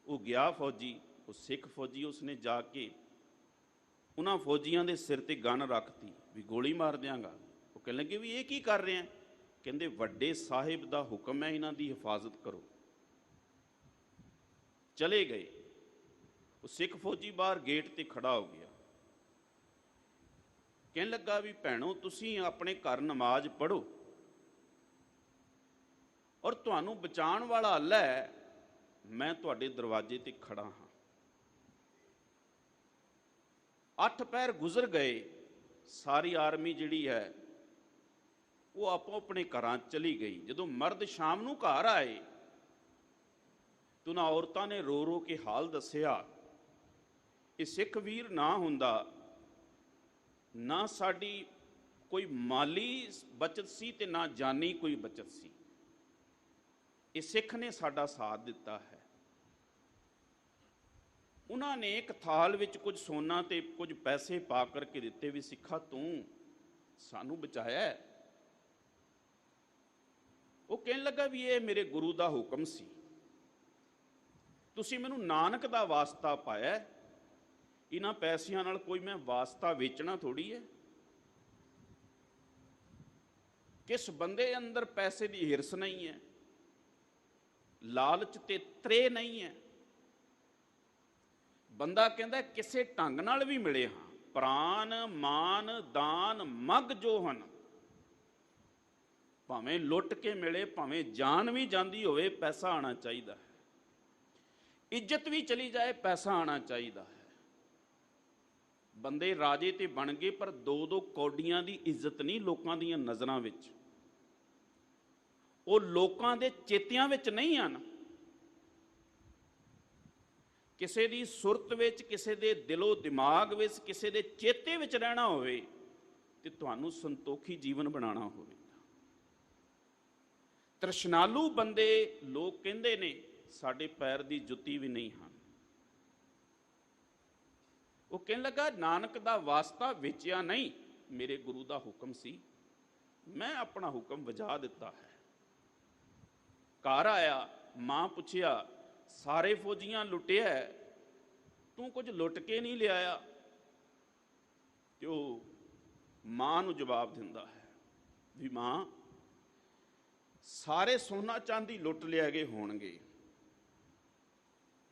ਉਹ ਗਿਆ ਫੌਜੀ, ਉਹ ਸਿੱਖ ਫੌਜੀ, ਉਸਨੇ ਜਾ ਕੇ ਉਹਨਾਂ ਫੌਜੀਆਂ ਦੇ ਸਿਰ ਤੇ ਗਨ ਰੱਖਤੀ ਵੀ ਗੋਲੀ ਮਾਰ ਦਿਆਂਗਾ। ਉਹ ਕਹਿਣ ਲੱਗੇ ਵੀ ਇਹ ਕੀ ਕਰ ਰਹੇ ਆ? ਕਹਿੰਦੇ ਵੱਡੇ ਸਾਹਿਬ ਦਾ ਹੁਕਮ ਹੈ, ਇਹਨਾਂ ਦੀ ਹਿਫਾਜ਼ਤ ਕਰੋ। ਚਲੇ ਗਏ। ਉਹ ਸਿੱਖ ਫੌਜੀ ਬਾਹਰ ਗੇਟ ਤੇ ਖੜਾ ਹੋ ਗਿਆ, ਕਹਿਣ ਲੱਗਾ ਵੀ ਭੈਣੋ ਤੁਸੀਂ ਆਪਣੇ ਘਰ ਨਮਾਜ਼ ਪੜ੍ਹੋ ਔਰ ਤੁਹਾਨੂੰ ਬਚਾਉਣ ਵਾਲਾ ਅੱਲਾ ਹੈ, ਮੈਂ ਤੁਹਾਡੇ ਦਰਵਾਜ਼ੇ ਤੇ ਖੜਾ ਹਾਂ। 8 ਪਹਿਰ ਗੁਜ਼ਰ ਗਏ। ਸਾਰੀ ਆਰਮੀ ਜਿਹੜੀ ਹੈ ਉਹ ਆਪੋ ਆਪਣੇ ਘਰਾਂ ਚਲੀ ਗਈ। ਜਦੋਂ ਮਰਦ ਸ਼ਾਮ ਨੂੰ ਘਰ ਆਏ ਤਾਂ ਉਹਨਾਂ ਔਰਤਾਂ ਨੇ ਰੋ ਰੋ ਕੇ ਹਾਲ ਦੱਸਿਆ। ਇਹ ਸਿੱਖ ਵੀਰ ਨਾ ਹੁੰਦਾ, ਨਾ ਸਾਡੀ ਕੋਈ ਮਾਲੀ ਬਚਤ ਸੀ ਤੇ ਨਾ ਜਾਨੀ ਕੋਈ ਬਚਤ ਸੀ। ਇਹ ਸਿੱਖ ਨੇ ਸਾਡਾ ਸਾਥ ਦਿੱਤਾ ਹੈ। ਉਹਨਾਂ ਨੇ ਇੱਕ ਥਾਲ ਵਿੱਚ ਕੁਝ ਸੋਨਾ ਤੇ ਕੁਝ ਪੈਸੇ ਪਾ ਕਰਕੇ ਦਿੱਤੇ ਵੀ ਸਿੱਖਾ ਤੂੰ ਸਾਨੂੰ ਬਚਾਇਆ ਹੈ। ਉਹ ਕਹਿਣ ਲੱਗਾ ਵੀ ਇਹ ਮੇਰੇ ਗੁਰੂ ਦਾ ਹੁਕਮ ਸੀ, ਤੁਸੀਂ ਮੈਨੂੰ ਨਾਨਕ ਦਾ ਵਾਸਤਾ ਪਾਇਆ, ਇਹਨਾਂ ਪੈਸਿਆਂ ਨਾਲ ਕੋਈ ਮੈਂ ਵਾਸਤਾ ਵੇਚਣਾ ਥੋੜੀ ਹੈ। ਕਿਸ ਬੰਦੇ ਅੰਦਰ ਪੈਸੇ ਦੀ ਹਿਰਸ ਨਹੀਂ ਹੈ। ਲਾਲਚ ਤੇ ਤ੍ਰੇ ਨਹੀਂ ਹੈ। ਬੰਦਾ ਕਹਿੰਦਾ ਕਿਸੇ ਢੰਗ ਨਾਲ ਵੀ ਮਿਲੇ ਹਾਂ, ਪ੍ਰਾਨ ਮਾਨ ਦਾਨ ਮਗ ਜੋ ਹਨ, ਭਾਵੇਂ ਲੁੱਟ ਕੇ ਮਿਲੇ, ਭਾਵੇਂ ਜਾਨ ਵੀ ਜਾਂਦੀ ਹੋਵੇ, ਪੈਸਾ ਆਣਾ ਚਾਹੀਦਾ ਹੈ। ਇੱਜ਼ਤ ਵੀ ਚਲੀ ਜਾਏ, ਪੈਸਾ ਆਣਾ ਚਾਹੀਦਾ ਹੈ। ਬੰਦੇ ਰਾਜੇ ਤੇ ਬਣ ਗਏ, ਪਰ 2-2 ਕੌਡੀਆਂ ਦੀ ਇੱਜ਼ਤ ਨਹੀਂ ਲੋਕਾਂ ਦੀਆਂ ਨਜ਼ਰਾਂ ਵਿੱਚ, ਉਹ ਲੋਕਾਂ ਦੇ ਚੇਤਿਆਂ ਵਿੱਚ ਨਹੀਂ ਹਨ। ਕਿਸੇ ਦੀ ਸੁਰਤ ਵਿੱਚ, ਕਿਸੇ ਦੇ ਦਿਲੋਂ ਦਿਮਾਗ ਵਿੱਚ, ਕਿਸੇ ਦੇ ਚੇਤੇ ਵਿੱਚ ਰਹਿਣਾ ਹੋਵੇ ਤੇ ਤੁਹਾਨੂੰ ਸੰਤੋਖੀ ਜੀਵਨ ਬਣਾਉਣਾ ਹੋਵੇਗਾ। ਤ੍ਰਿਸ਼ਨਾਲੂ ਬੰਦੇ ਲੋਕ ਕਹਿੰਦੇ ਨੇ ਸਾਡੇ ਪੈਰ ਦੀ ਜੁੱਤੀ ਵੀ ਨਹੀਂ ਹਨ। ਉਹ ਕਹਿਣ ਲੱਗਾ ਨਾਨਕ ਦਾ ਵਾਸਤਾ ਵੇਚਿਆ ਨਹੀਂ, ਮੇਰੇ ਗੁਰੂ ਦਾ ਹੁਕਮ ਸੀ, ਮੈਂ ਆਪਣਾ ਹੁਕਮ ਵਜਾ ਦਿੱਤਾ ਹੈ। ਘਰ ਆਇਆ, ਮਾਂ ਪੁੱਛਿਆ ਸਾਰੇ ਫੌਜੀਆਂ ਲੁੱਟਿਆ, ਤੂੰ ਕੁਝ ਲੁੱਟ ਕੇ ਨਹੀਂ ਲਿਆਇਆ? ਤੇ ਉਹ ਮਾਂ ਨੂੰ ਜਵਾਬ ਦਿੰਦਾ ਹੈ ਵੀ ਮਾਂ, ਸਾਰੇ ਸੋਨਾ ਚਾਂਦੀ ਲੁੱਟ ਲਿਆ ਗਏ ਹੋਣਗੇ,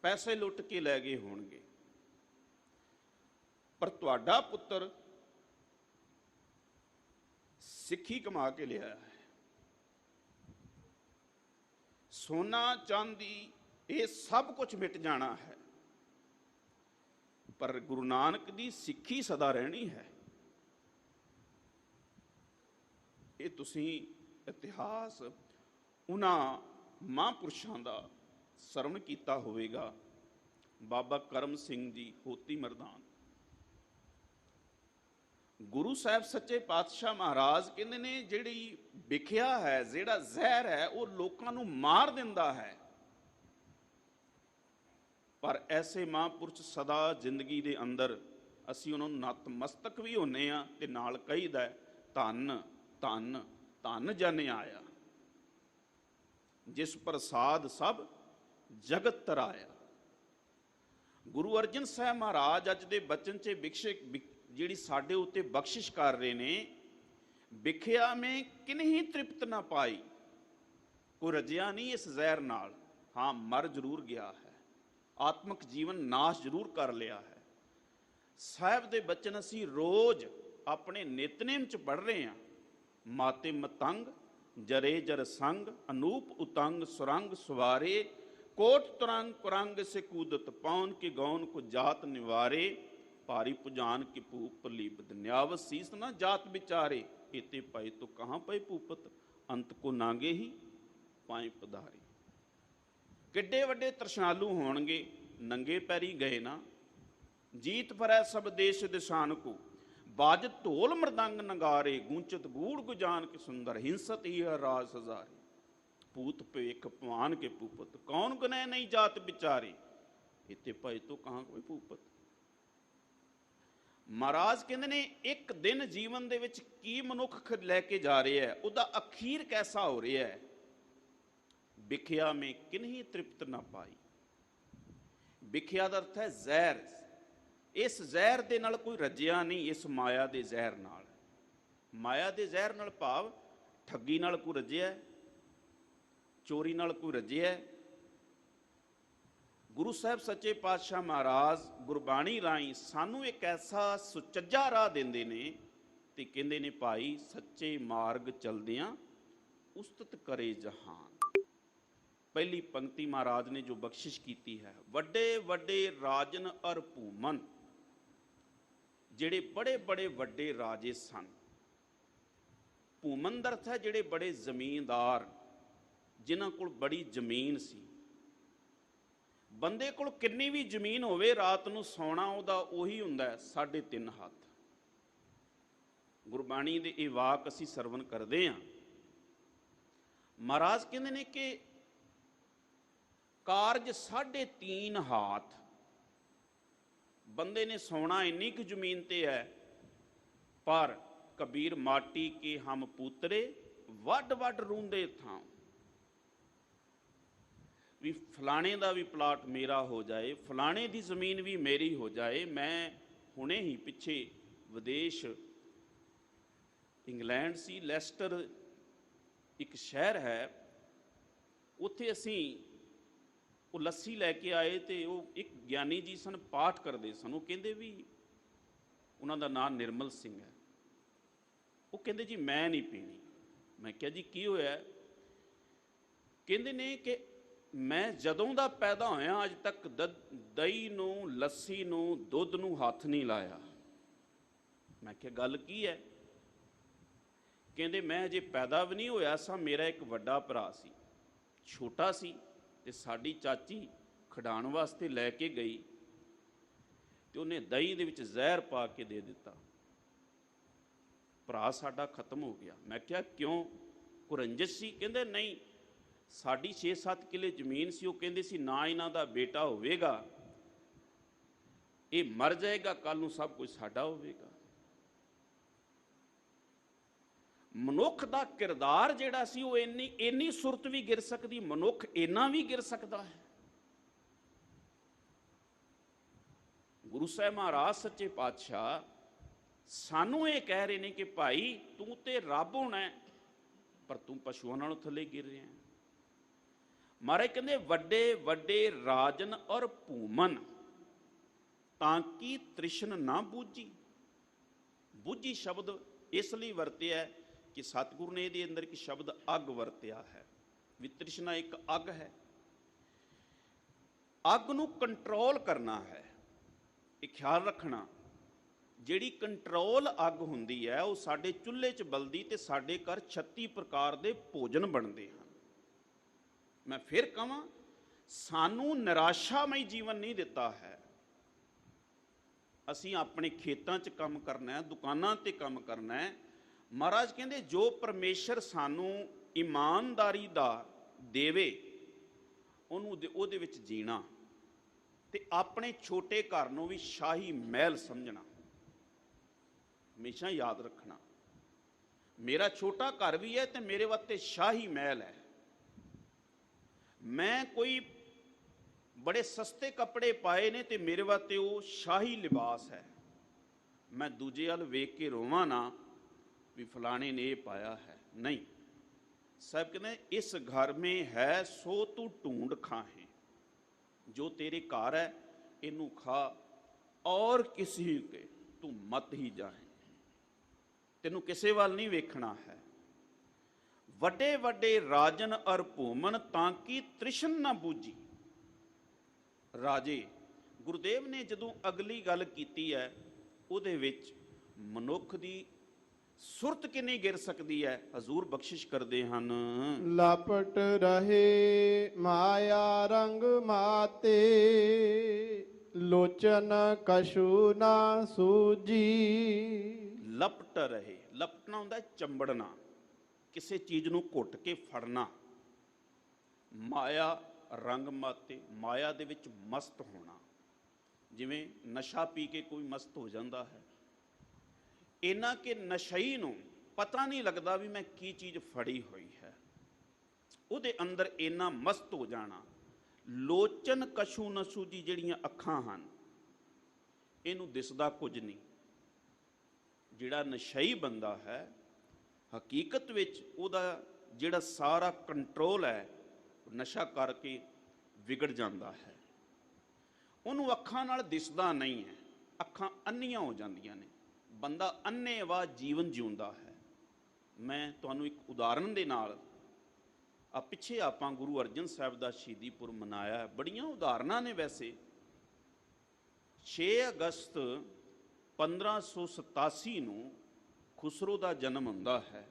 ਪੈਸੇ ਲੁੱਟ ਕੇ ਲੈ ਗਏ ਹੋਣਗੇ, ਪਰ ਤੁਹਾਡਾ ਪੁੱਤਰ ਸਿੱਖੀ ਕਮਾ ਕੇ ਲਿਆਇਆ ਹੈ। ਸੋਨਾ ਚਾਂਦੀ ਇਹ ਸਭ ਕੁਝ ਮਿਟ ਜਾਣਾ ਹੈ, ਪਰ ਗੁਰੂ ਨਾਨਕ ਦੀ ਸਿੱਖੀ ਸਦਾ ਰਹਿਣੀ ਹੈ। ਇਹ ਤੁਸੀਂ ਇਤਿਹਾਸ ਉਹਨਾਂ ਮਹਾਂਪੁਰਸ਼ਾਂ ਦਾ ਸਰਵਣ ਕੀਤਾ ਹੋਵੇਗਾ। ਬਾਬਾ ਕਰਮ ਸਿੰਘ ਜੀ ਹੋਤੀ ਮਰਦਾਨ, ਗੁਰੂ ਸਾਹਿਬ ਸੱਚੇ ਪਾਤਸ਼ਾਹ ਮਹਾਰਾਜ ਕਹਿੰਦੇ ਨੇ ਜਿਹੜੀ ਵਿਖਿਆ ਹੈ, ਜਿਹੜਾ ਜ਼ਹਿਰ ਹੈ, ਉਹ ਲੋਕਾਂ ਨੂੰ ਮਾਰ ਦਿੰਦਾ ਹੈ, ਪਰ ਐਸੇ ਮਹਾਂਪੁਰਸ਼ ਸਦਾ ਜ਼ਿੰਦਗੀ ਦੇ ਅੰਦਰ ਅਸੀਂ ਉਹਨਾਂ ਨੂੰ ਨਤਮਸਤਕ ਵੀ ਹੁੰਨੇ ਆ ਤੇ ਨਾਲ ਕਹੀਦਾ ਧੰਨ ਧੰਨ ਧੰਨ ਜਨ ਆਇਆ, ਜਿਸ ਪ੍ਰਸਾਦ ਸਭ ਜਗਤ ਤਰਾਇਆ। ਗੁਰੂ ਅਰਜਨ ਸਾਹਿਬ ਮਹਾਰਾਜ ਅੱਜ ਦੇ ਬਚਨ 'ਚ ਜਿਹੜੀ ਸਾਡੇ ਉੱਤੇ ਬਖਸ਼ਿਸ਼ ਕਰ ਰਹੇ ਨੇ, ਵਿਖਿਆ ਮੈਂ ਕਿਨਹੀ ਤ੍ਰਿਪਤ ਨਾ ਪਾਈ, ਕੋਈ ਰਜਿਆ ਨਹੀਂ ਇਸ ਜ਼ਹਿਰ ਨਾਲ। ਹਾਂ, ਮਰ ਜ਼ਰੂਰ ਗਿਆ ਹੈ, ਆਤਮਿਕ ਜੀਵਨ ਨਾਸ਼ ਜ਼ਰੂਰ ਕਰ ਲਿਆ ਹੈ। ਸਾਹਿਬ ਦੇ ਬਚਨ ਅਸੀਂ ਰੋਜ਼ ਆਪਣੇ ਨਿਤਨੇਮ 'ਚ ਪੜ੍ਹ ਰਹੇ ਹਾਂ। ਮਾਤੇ ਮਤੰਗ ਜਰੇ ਜਰ ਸੰਗ, ਅਨੂਪ ਉਤੰਗ ਸੁਰੰਗ ਸਵਾਰੇ, ਕੋਟ ਤੁਰੰਗ ਕੁਰੰਗ ਸੇ ਕੂਦਤ, ਪੌਨ ਕੇ ਗੌਨ ਕੋ ਜਾਤ ਨਿਵਾਰੇ, ਭਾਰੀ ਪੁਜਾਨ ਕੀ ਭੂਪ ਪ੍ਰਲੀਪਤ, ਨਿਆਵਤ ਸੀਸ ਨਾ ਜਾਤ ਵਿਚਾਰੇ, ਇਤੇ ਪਏ ਤੋ ਕਹਾਂ ਪਏ ਭੂਪਤ, ਅੰਤ ਕੋ ਨਾਂਗੇ ਹੀ ਪਾਏ ਪਧਾਰੇ। ਕਿੱਡੇ ਵੱਡੇ ਤ੍ਰਿਸ਼ਨਾਲੂ ਹੋਣਗੇ, ਨੰਗੇ ਪੈਰੀ ਗਏ ਨਾ। ਜੀਤ ਭਰੈ ਸਭ ਦੇਸ਼ ਦਿਸ਼ਾਨ ਕੋ, ਬਾਜ ਢੋਲ ਮਰਦੰਗ ਨਗਾਰੇ, ਗੂੰਚਤ ਗੂੜ ਗੁਜਾਨ ਕੇ ਸੁੰਦਰ, ਹਿੰਸਤ ਹੀ ਰਾਜ ਸਜ਼ਾਰੇ, ਭੂਤ ਭੇਖ ਭਵਾਨ ਕੇ ਭੂਪਤ, ਕੌਣ ਗੁਨੈ ਨਹੀਂ ਜਾਤ ਵਿਚਾਰੇ, ਇਤੇ ਪਏ ਤੋ ਕਹਾਂ ਕੋਈ ਭੂਪਤ। ਮਹਾਰਾਜ ਕਹਿੰਦੇ ਨੇ ਇੱਕ ਦਿਨ ਜੀਵਨ ਦੇ ਵਿੱਚ ਕੀ ਮਨੁੱਖ ਲੈ ਕੇ ਜਾ ਰਿਹਾ ਹੈ, ਉਹਦਾ ਅਖੀਰ ਕੈਸਾ ਹੋ ਰਿਹਾ ਹੈ। ਵਿਖਿਆ ਮੈਂ ਕਿਨਹੀ ਤ੍ਰਿਪਤ ਨਾ ਪਾਈ। ਵਿਖਿਆ ਦਾ ਅਰਥ ਹੈ ਜ਼ਹਿਰ। ਇਸ ਜ਼ਹਿਰ ਦੇ ਨਾਲ ਕੋਈ ਰੱਜਿਆ ਨਹੀਂ, ਇਸ ਮਾਇਆ ਦੇ ਜ਼ਹਿਰ ਨਾਲ। ਮਾਇਆ ਦੇ ਜ਼ਹਿਰ ਨਾਲ ਭਾਵ ਠੱਗੀ ਨਾਲ ਕੋਈ ਰੱਜਿਆ, ਚੋਰੀ ਨਾਲ ਕੋਈ ਰੱਜਿਆ। ਗੁਰੂ ਸਾਹਿਬ ਸੱਚੇ ਪਾਤਸ਼ਾਹ ਮਹਾਰਾਜ ਗੁਰਬਾਣੀ ਰਾਹੀਂ ਸਾਨੂੰ ਇੱਕ ਐਸਾ ਸੁਚੱਜਾ ਰਾਹ ਦਿੰਦੇ ਨੇ ਤੇ ਕਹਿੰਦੇ ਨੇ ਭਾਈ ਸੱਚੇ ਮਾਰਗ ਚਲਦਿਆਂ ਉਸਤਤ ਕਰੇ ਜਹਾਨ। ਪਹਿਲੀ ਪੰਕਤੀ ਮਹਾਰਾਜ ਨੇ ਜੋ ਬਖਸ਼ਿਸ਼ ਕੀਤੀ ਹੈ, ਵੱਡੇ ਵੱਡੇ ਰਾਜਨ ਅਰ ਭੂਮਨ, ਜਿਹੜੇ ਬੜੇ ਬੜੇ ਵੱਡੇ ਰਾਜੇ ਸਨ। ਭੂਮਨ ਦਾ ਅਰਥ ਹੈ ਜਿਹੜੇ ਬੜੇ ਜ਼ਮੀਨਦਾਰ, ਜਿਨ੍ਹਾਂ ਕੋਲ ਬੜੀ ਜ਼ਮੀਨ ਸੀ। ਬੰਦੇ ਕੋਲ ਕਿੰਨੀ ਵੀ ਜ਼ਮੀਨ ਹੋਵੇ, ਰਾਤ ਨੂੰ ਸੌਣਾ ਉਹਦਾ ਉਹੀ ਹੁੰਦਾ 3.5 ਹੱਥ। ਗੁਰਬਾਣੀ ਦੇ ਇਹ ਵਾਕ ਅਸੀਂ ਸਰਵਣ ਕਰਦੇ ਹਾਂ। ਮਹਾਰਾਜ ਕਹਿੰਦੇ ਨੇ ਕਿ ਕਾਰਜ 3.5 ਹਾਥ, ਬੰਦੇ ਨੇ ਸੌਣਾ ਇੰਨੀ ਕੁ ਜ਼ਮੀਨ ਤੇ ਹੈ। ਪਰ ਕਬੀਰ ਮਾਟੀ ਕੇ ਹਮ ਪੂਤਰੇ, ਵੱਡ ਵੱਡ ਰੂੰਦੇ ਥਾਂ, ਵੀ ਫਲਾਣੇ ਦਾ ਵੀ ਪਲਾਟ ਮੇਰਾ ਹੋ ਜਾਏ, ਫਲਾਣੇ ਦੀ ਜ਼ਮੀਨ ਵੀ ਮੇਰੀ ਹੋ ਜਾਏ। ਮੈਂ ਹੁਣੇ ਹੀ ਪਿੱਛੇ ਵਿਦੇਸ਼ ਇੰਗਲੈਂਡ ਸੀ, ਲੈਸਟਰ ਇੱਕ ਸ਼ਹਿਰ ਹੈ, ਉੱਥੇ ਅਸੀਂ ਉਹ ਲੱਸੀ ਲੈ ਕੇ ਆਏ ਤੇ ਉਹ ਇੱਕ ਗਿਆਨੀ ਜੀ ਸਨ, ਪਾਠ ਕਰਦੇ ਸਨ। ਉਹ ਕਹਿੰਦੇ ਵੀ, ਉਹਨਾਂ ਦਾ ਨਾਮ ਨਿਰਮਲ ਸਿੰਘ ਹੈ। ਉਹ ਕਹਿੰਦੇ ਜੀ ਮੈਂ ਨਹੀਂ ਪੀਣੀ। ਮੈਂ ਕਿਹਾ ਜੀ ਕੀ ਹੋਇਆ? ਕਹਿੰਦੇ ਨੇ ਕਿ ਮੈਂ ਜਦੋਂ ਦਾ ਪੈਦਾ ਹੋਇਆ ਅੱਜ ਤੱਕ ਦਹੀਂ ਨੂੰ, ਲੱਸੀ ਨੂੰ, ਦੁੱਧ ਨੂੰ ਹੱਥ ਨਹੀਂ ਲਾਇਆ। ਮੈਂ ਕਿਹਾ ਗੱਲ ਕੀ ਹੈ? ਕਹਿੰਦੇ ਮੈਂ ਅਜੇ ਪੈਦਾ ਵੀ ਨਹੀਂ ਹੋਇਆ ਸਾਂ, ਮੇਰਾ ਇੱਕ ਵੱਡਾ ਭਰਾ ਸੀ, ਛੋਟਾ ਸੀ, ਤੇ ਸਾਡੀ ਚਾਚੀ ਖਿਡਾਉਣ ਵਾਸਤੇ ਲੈ ਕੇ ਗਈ ਤੇ ਉਹਨੇ ਦਹੀਂ ਦੇ ਵਿੱਚ ਜ਼ਹਿਰ ਪਾ ਕੇ ਦੇ ਦਿੱਤਾ। ਭਰਾ ਸਾਡਾ ਖਤਮ ਹੋ ਗਿਆ। ਮੈਂ ਕਿਹਾ ਕਿਉਂ, ਕੋਈ ਰੰਜਿਸ਼ ਸੀ? ਕਹਿੰਦੇ ਨਹੀਂ, ਸਾਡੀ 6-7 ਕਿੱਲੇ ਜ਼ਮੀਨ ਸੀ। ਉਹ ਕਹਿੰਦੇ ਸੀ ਨਾ ਇਹਨਾਂ ਦਾ ਬੇਟਾ ਹੋਵੇਗਾ, ਇਹ ਮਰ ਜਾਏਗਾ, ਕੱਲ ਨੂੰ ਸਭ ਕੁਝ ਸਾਡਾ ਹੋਵੇਗਾ। ਮਨੁੱਖ ਦਾ ਕਿਰਦਾਰ ਜਿਹੜਾ ਸੀ ਉਹ ਇੰਨੀ ਸੁਰਤ ਵੀ ਗਿਰ ਸਕਦੀ, ਮਨੁੱਖ ਇੰਨਾ ਵੀ ਗਿਰ ਸਕਦਾ ਹੈ। ਗੁਰੂ ਸਾਹਿਬ ਮਹਾਰਾਜ ਸੱਚੇ ਪਾਤਸ਼ਾਹ ਸਾਨੂੰ ਇਹ ਕਹਿ ਰਹੇ ਨੇ ਕਿ ਭਾਈ ਤੂੰ ਤੇ ਰੱਬ ਹੋਣਾ, ਪਰ ਤੂੰ ਪਸ਼ੂਆਂ ਨਾਲੋਂ ਥੱਲੇ ਗਿਰ ਰਿਹਾ। ਮਹਾਰਾਜ ਕਹਿੰਦੇ ਵੱਡੇ ਵੱਡੇ ਰਾਜਨ ਔਰ ਭੂਮਨ ਤਾਂ ਕੀ ਤ੍ਰਿਸ਼ਨ ਨਾ ਬੂਝੀ। ਬੂਝੀ ਸ਼ਬਦ ਇਸ ਲਈ ਵਰਤਿਆ ਕਿ ਸਤਿਗੁਰੂ ਨੇ ਇਹਦੇ ਅੰਦਰ ਇੱਕ ਸ਼ਬਦ ਅੱਗ ਵਰਤਿਆ ਹੈ। ਵੀ ਤ੍ਰਿਸ਼ਨਾ ਇੱਕ ਅੱਗ ਹੈ, ਅੱਗ ਨੂੰ ਕੰਟਰੋਲ ਕਰਨਾ ਹੈ। ਇਹ ਖਿਆਲ ਰੱਖਣਾ, ਜਿਹੜੀ ਕੰਟਰੋਲ ਅੱਗ ਹੁੰਦੀ ਹੈ ਉਹ ਸਾਡੇ ਚੁੱਲ੍ਹੇ 'ਚ ਬਲਦੀ ਤੇ ਸਾਡੇ ਘਰ 36 ਪ੍ਰਕਾਰ ਦੇ ਭੋਜਨ ਬਣਦੇ ਹਨ। ਮੈਂ ਫਿਰ ਕਹਾਂ, ਸਾਨੂੰ ਨਿਰਾਸ਼ਾਮਈ ਜੀਵਨ ਨਹੀਂ ਦਿੱਤਾ ਹੈ। ਅਸੀਂ ਆਪਣੇ ਖੇਤਾਂ 'ਚ ਕੰਮ ਕਰਨਾ ਹੈ, ਦੁਕਾਨਾਂ ਤੇ ਕੰਮ ਕਰਨਾ ਹੈ। ਮਹਾਰਾਜ ਕਹਿੰਦੇ ਜੋ ਪਰਮੇਸ਼ਰ ਸਾਨੂੰ ਇਮਾਨਦਾਰੀ ਦਾ ਦੇਵੇ ਉਹਦੇ ਵਿੱਚ ਜੀਣਾ, ਤੇ ਆਪਣੇ ਛੋਟੇ ਘਰ ਨੂੰ ਵੀ ਸ਼ਾਹੀ ਮਹਿਲ ਸਮਝਣਾ। ਹਮੇਸ਼ਾ ਯਾਦ ਰੱਖਣਾ, ਮੇਰਾ ਛੋਟਾ ਘਰ ਵੀ ਹੈ ਤੇ ਮੇਰੇ ਵਾਸਤੇ ਸ਼ਾਹੀ ਮਹਿਲ ਹੈ। ਮੈਂ ਕੋਈ ਬੜੇ ਸਸਤੇ ਕੱਪੜੇ ਪਾਏ ਨੇ ਤੇ ਮੇਰੇ ਵਾਸਤੇ ਉਹ ਸ਼ਾਹੀ ਲਿਬਾਸ ਹੈ। ਮੈਂ ਦੂਜੇ ਵੱਲ ਵੇਖ ਕੇ ਰੋਵਾਂ ਨਾ ਵੀ ਫਲਾਣੇ ਨੇ ਇਹ ਪਾਇਆ ਹੈ, ਨਹੀਂ। ਸਾਹਿਬ ਕਹਿੰਦੇ ਇਸ ਘਰ ਮੇਂ ਹੈ ਸੋ ਤੂੰ ਢੂੰਡ ਖਾਹੇ। ਜੋ ਤੇਰੇ ਘਰ ਹੈ ਇਹਨੂੰ ਖਾ, ਔਰ ਕਿਸੇ ਕੇ ਤੂੰ ਮਤ ਹੀ ਜਾਏ। ਤੈਨੂੰ ਕਿਸੇ ਵੱਲ ਨਹੀਂ ਵੇਖਣਾ ਹੈ। ਵੱਡੇ ਵੱਡੇ ਰਾਜਨ ਅਰ ਭੂਮਨ ਤਾਂ ਕੀ ਤ੍ਰਿਸ਼ਨ ਨਾ ਬੂਝੀ। ਰਾਜੇ, ਗੁਰਦੇਵ ਨੇ ਜਦੋਂ ਅਗਲੀ ਗੱਲ ਕੀਤੀ ਹੈ ਉਹਦੇ ਵਿੱਚ ਮਨੁੱਖ ਦੀ ਸੁਰਤ ਕਿੰਨੀ ਗਿਰ ਸਕਦੀ ਹੈ, ਹਜ਼ੂਰ ਬਖਸ਼ਿਸ਼ ਕਰਦੇ ਹਨ।
ਲਪਟ ਰਹੇ ਮਾਇਆ ਰੰਗ ਮਾਤੇ, ਲੋਚਨ ਕਛੂ ਨਾ ਸੂਜੀ।
ਲਪਟ ਰਹੇ, ਲਪਟਣਾ ਹੁੰਦਾ ਚੰਬੜਨਾ, ਕਿਸੇ ਚੀਜ਼ ਨੂੰ ਘੁੱਟ ਕੇ ਫੜਨਾ। ਮਾਇਆ ਰੰਗ ਮਾਤੇ, ਮਾਇਆ ਦੇ ਵਿੱਚ ਮਸਤ ਹੋਣਾ। ਜਿਵੇਂ ਨਸ਼ਾ ਪੀ ਕੇ ਕੋਈ ਮਸਤ ਹੋ ਜਾਂਦਾ ਹੈ, ਇਹਨਾਂ ਕਿ ਨਸ਼ਈ ਨੂੰ ਪਤਾ ਨਹੀਂ ਲੱਗਦਾ ਵੀ ਮੈਂ ਕੀ ਚੀਜ਼ ਫੜੀ ਹੋਈ ਹੈ, ਉਹਦੇ ਅੰਦਰ ਇੰਨਾ ਮਸਤ ਹੋ ਜਾਣਾ। ਲੋਚਨ ਕਛੂ ਨ ਸੂਝੀ, ਜਿਹੜੀਆਂ ਅੱਖਾਂ ਹਨ ਇਹਨੂੰ ਦਿਸਦਾ ਕੁਝ ਨਹੀਂ। ਜਿਹੜਾ ਨਸ਼ਈ ਬੰਦਾ ਹੈ ਹਕੀਕਤ ਵਿੱਚ ਉਹਦਾ ਜਿਹੜਾ ਸਾਰਾ ਕੰਟਰੋਲ ਹੈ ਨਸ਼ਾ ਕਰਕੇ ਵਿਗੜ ਜਾਂਦਾ ਹੈ। ਉਹਨੂੰ ਅੱਖਾਂ ਨਾਲ ਦਿਸਦਾ ਨਹੀਂ ਹੈ, ਅੱਖਾਂ ਅੰਨੀਆਂ ਹੋ ਜਾਂਦੀਆਂ ਨੇ, ਬੰਦਾ ਅੰਨ੍ਹੇਵਾਹ ਜੀਵਨ ਜਿਉਂਦਾ ਹੈ। ਮੈਂ ਤੁਹਾਨੂੰ ਇੱਕ ਉਦਾਹਰਨ ਦੇ ਨਾਲ, ਪਿੱਛੇ ਆਪਾਂ ਗੁਰੂ ਅਰਜਨ ਸਾਹਿਬ ਦਾ ਸ਼ਹੀਦੀ ਪੁਰਬ ਮਨਾਇਆ, ਬੜੀਆਂ ਉਦਾਹਰਨਾਂ ਨੇ। ਵੈਸੇ 6 ਅਗਸਤ 1587 ਨੂੰ ਖੁਸਰੋ ਦਾ ਜਨਮ ਹੁੰਦਾ ਹੈ,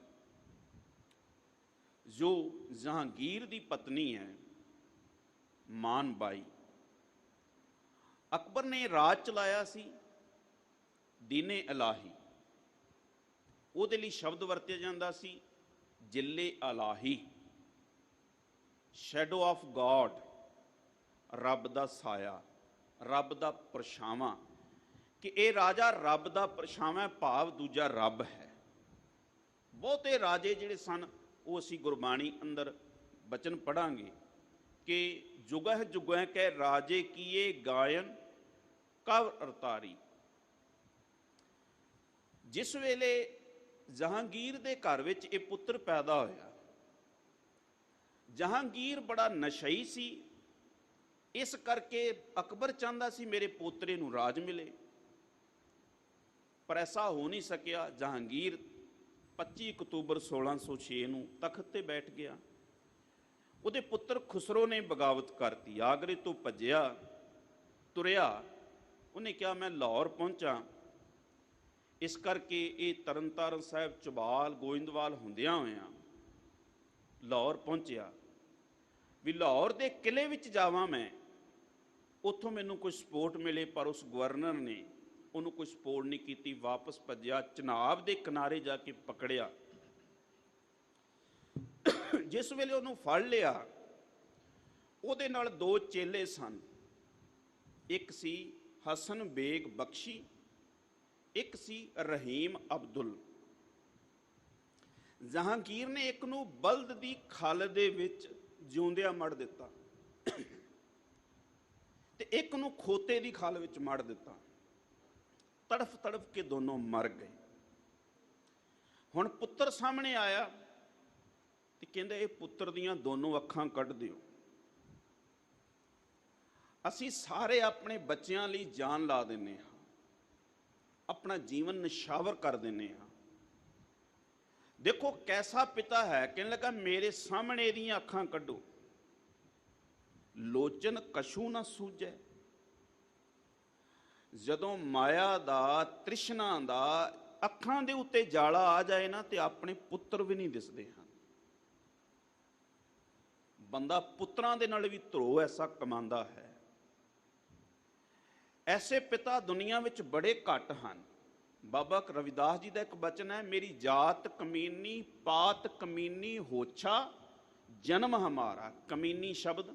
ਜੋ ਜਹਾਂਗੀਰ ਦੀ ਪਤਨੀ ਹੈ ਮਾਨ ਬਾਈ। ਅਕਬਰ ਨੇ ਰਾਜ ਚਲਾਇਆ ਸੀ ਦੀਨੇ ਇਲਾਹੀ, ਉਹਦੇ ਲਈ ਸ਼ਬਦ ਵਰਤਿਆ ਜਾਂਦਾ ਸੀ ਜਿੱਲੇ ਇਲਾਹੀ, ਸ਼ੈਡੋ ਆਫ ਗॉड, ਰੱਬ ਦਾ ਸਾਇਆ, ਰੱਬ ਦਾ ਪਰਛਾਵਾਂ। ਕਿ ਇਹ ਰਾਜਾ ਰੱਬ ਦਾ ਪਰਛਾਵਾਂ, ਭਾਵ ਦੂਜਾ ਰੱਬ ਹੈ। ਬਹੁਤੇ ਰਾਜੇ ਜਿਹੜੇ ਸਨ ਉਹ ਅਸੀਂ ਗੁਰਬਾਣੀ ਅੰਦਰ ਬਚਨ ਪੜਾਂਗੇ ਕਿ ਜੁਗਹ ਜੁਗਹ ਕਹਿ ਰਾਜੇ ਕੀਏ ਗਾਇਨ ਕਵ ਅਰਤਾਰੀ। ਜਿਸ ਵੇਲੇ ਜਹਾਂਗੀਰ ਦੇ ਘਰ ਵਿੱਚ ਇਹ ਪੁੱਤਰ ਪੈਦਾ ਹੋਇਆ, ਜਹਾਂਗੀਰ ਬੜਾ ਨਸ਼ਈ ਸੀ, ਇਸ ਕਰਕੇ ਅਕਬਰ ਚਾਹੁੰਦਾ ਸੀ ਮੇਰੇ ਪੋਤਰੇ ਨੂੰ ਰਾਜ ਮਿਲੇ, ਪਰ ਐਸਾ ਹੋ ਨਹੀਂ ਸਕਿਆ। ਜਹਾਂਗੀਰ 25 ਅਕਤੂਬਰ 1606 ਨੂੰ ਤਖਤ ਤੇ ਬੈਠ ਗਿਆ। ਉਹਦੇ ਪੁੱਤਰ ਖੁਸਰੋ ਨੇ ਬਗਾਵਤ ਕਰਤੀ, ਆਗਰੇ ਤੋਂ ਭੱਜਿਆ, ਤੁਰਿਆ। ਉਹਨੇ ਕਿਹਾ ਮੈਂ ਲਾਹੌਰ ਪਹੁੰਚਾਂ, ਇਸ ਕਰਕੇ ਇਹ ਤਰਨਤਾਰਨ ਸਾਹਿਬ, ਚੌਬਾਲ, ਗੋਇੰਦਵਾਲ ਹੁੰਦਿਆਂ ਹੋਇਆਂ ਲਾਹੌਰ ਪਹੁੰਚਿਆ ਵੀ ਲਾਹੌਰ ਦੇ ਕਿਲੇ ਵਿੱਚ ਜਾਵਾਂ ਮੈਂ, ਉੱਥੋਂ ਮੈਨੂੰ ਕੋਈ ਸਪੋਰਟ ਮਿਲੇ। ਪਰ ਉਸ ਗਵਰਨਰ ਨੇ ਉਹਨੂੰ ਕੋਈ ਸਪੋਰਟ ਨਹੀਂ ਕੀਤੀ, ਵਾਪਸ ਭੱਜਿਆ। ਚਨਾਬ ਦੇ ਕਿਨਾਰੇ ਜਾ ਕੇ ਪਕੜਿਆ। ਜਿਸ ਵੇਲੇ ਉਹਨੂੰ ਫੜ ਲਿਆ, ਉਹਦੇ ਨਾਲ 2 ਚੇਲੇ ਸਨ। ਇੱਕ ਸੀ ਹਸਨ ਬੇਗ ਬਖਸ਼ੀ, ਇੱਕ ਸੀ ਰਹੀਮ ਅਬਦੁਲ। ਜਹਾਂਗੀਰ ਨੇ ਇੱਕ ਨੂੰ ਬਲਦ ਦੀ ਖਲ ਦੇ ਵਿੱਚ ਜਿਉਂਦਿਆਂ ਮੜ ਦਿੱਤਾ ਤੇ ਇੱਕ ਨੂੰ ਖੋਤੇ ਦੀ ਖਲ ਵਿੱਚ ਮੜ ਦਿੱਤਾ। ਤੜਫ ਤੜਫ ਕੇ ਦੋਨੋਂ ਮਰ ਗਏ। ਹੁਣ ਪੁੱਤਰ ਸਾਹਮਣੇ ਆਇਆ ਤੇ ਕਹਿੰਦੇ ਇਹ ਪੁੱਤਰ ਦੀਆਂ ਦੋਨੋਂ ਅੱਖਾਂ ਕੱਢ ਦਿਓ। ਅਸੀਂ ਸਾਰੇ ਆਪਣੇ ਬੱਚਿਆਂ ਲਈ ਜਾਨ ਲਾ ਦਿੰਦੇ ਹਾਂ, ਆਪਣਾ ਜੀਵਨ ਨਿਸ਼ਾਵਰ ਕਰ ਦਿੰਦੇ ਹਾਂ। ਦੇਖੋ ਕੈਸਾ ਪਿਤਾ ਹੈ, ਕਹਿਣ ਲੱਗਾ ਮੇਰੇ ਸਾਹਮਣੇ ਇਹਦੀਆਂ ਅੱਖਾਂ ਕੱਢੋ। ਲੋਚਨ ਕਛੂ ਨਾ ਸੂਝੈ। ਜਦੋਂ ਮਾਇਆ ਦਾ, ਤ੍ਰਿਸ਼ਨਾ ਦਾ ਅੱਖਾਂ ਦੇ ਉੱਤੇ ਜਾਲਾ ਆ ਜਾਏ ਨਾ, ਤੇ ਆਪਣੇ ਪੁੱਤਰ ਵੀ ਨਹੀਂ ਦਿਸਦੇ ਹਨ। ਬੰਦਾ ਪੁੱਤਰਾਂ ਦੇ ਨਾਲ ਵੀ ਧਰੋ ਐਸਾ ਕਮਾਉਂਦਾ ਹੈ। ਐਸੇ ਪਿਤਾ ਦੁਨੀਆ ਵਿੱਚ ਬੜੇ ਘੱਟ ਹਨ। ਬਾਬਾ ਰਵਿਦਾਸ ਜੀ ਦਾ ਇੱਕ ਬਚਨ ਹੈ, ਮੇਰੀ ਜਾਤ ਕਮੀਨੀ, ਪਾਤ ਕਮੀਨੀ ਹੋਛਾ, ਜਨਮ ਹਮਾਰਾ। ਕਮੀਨੀ ਸ਼ਬਦ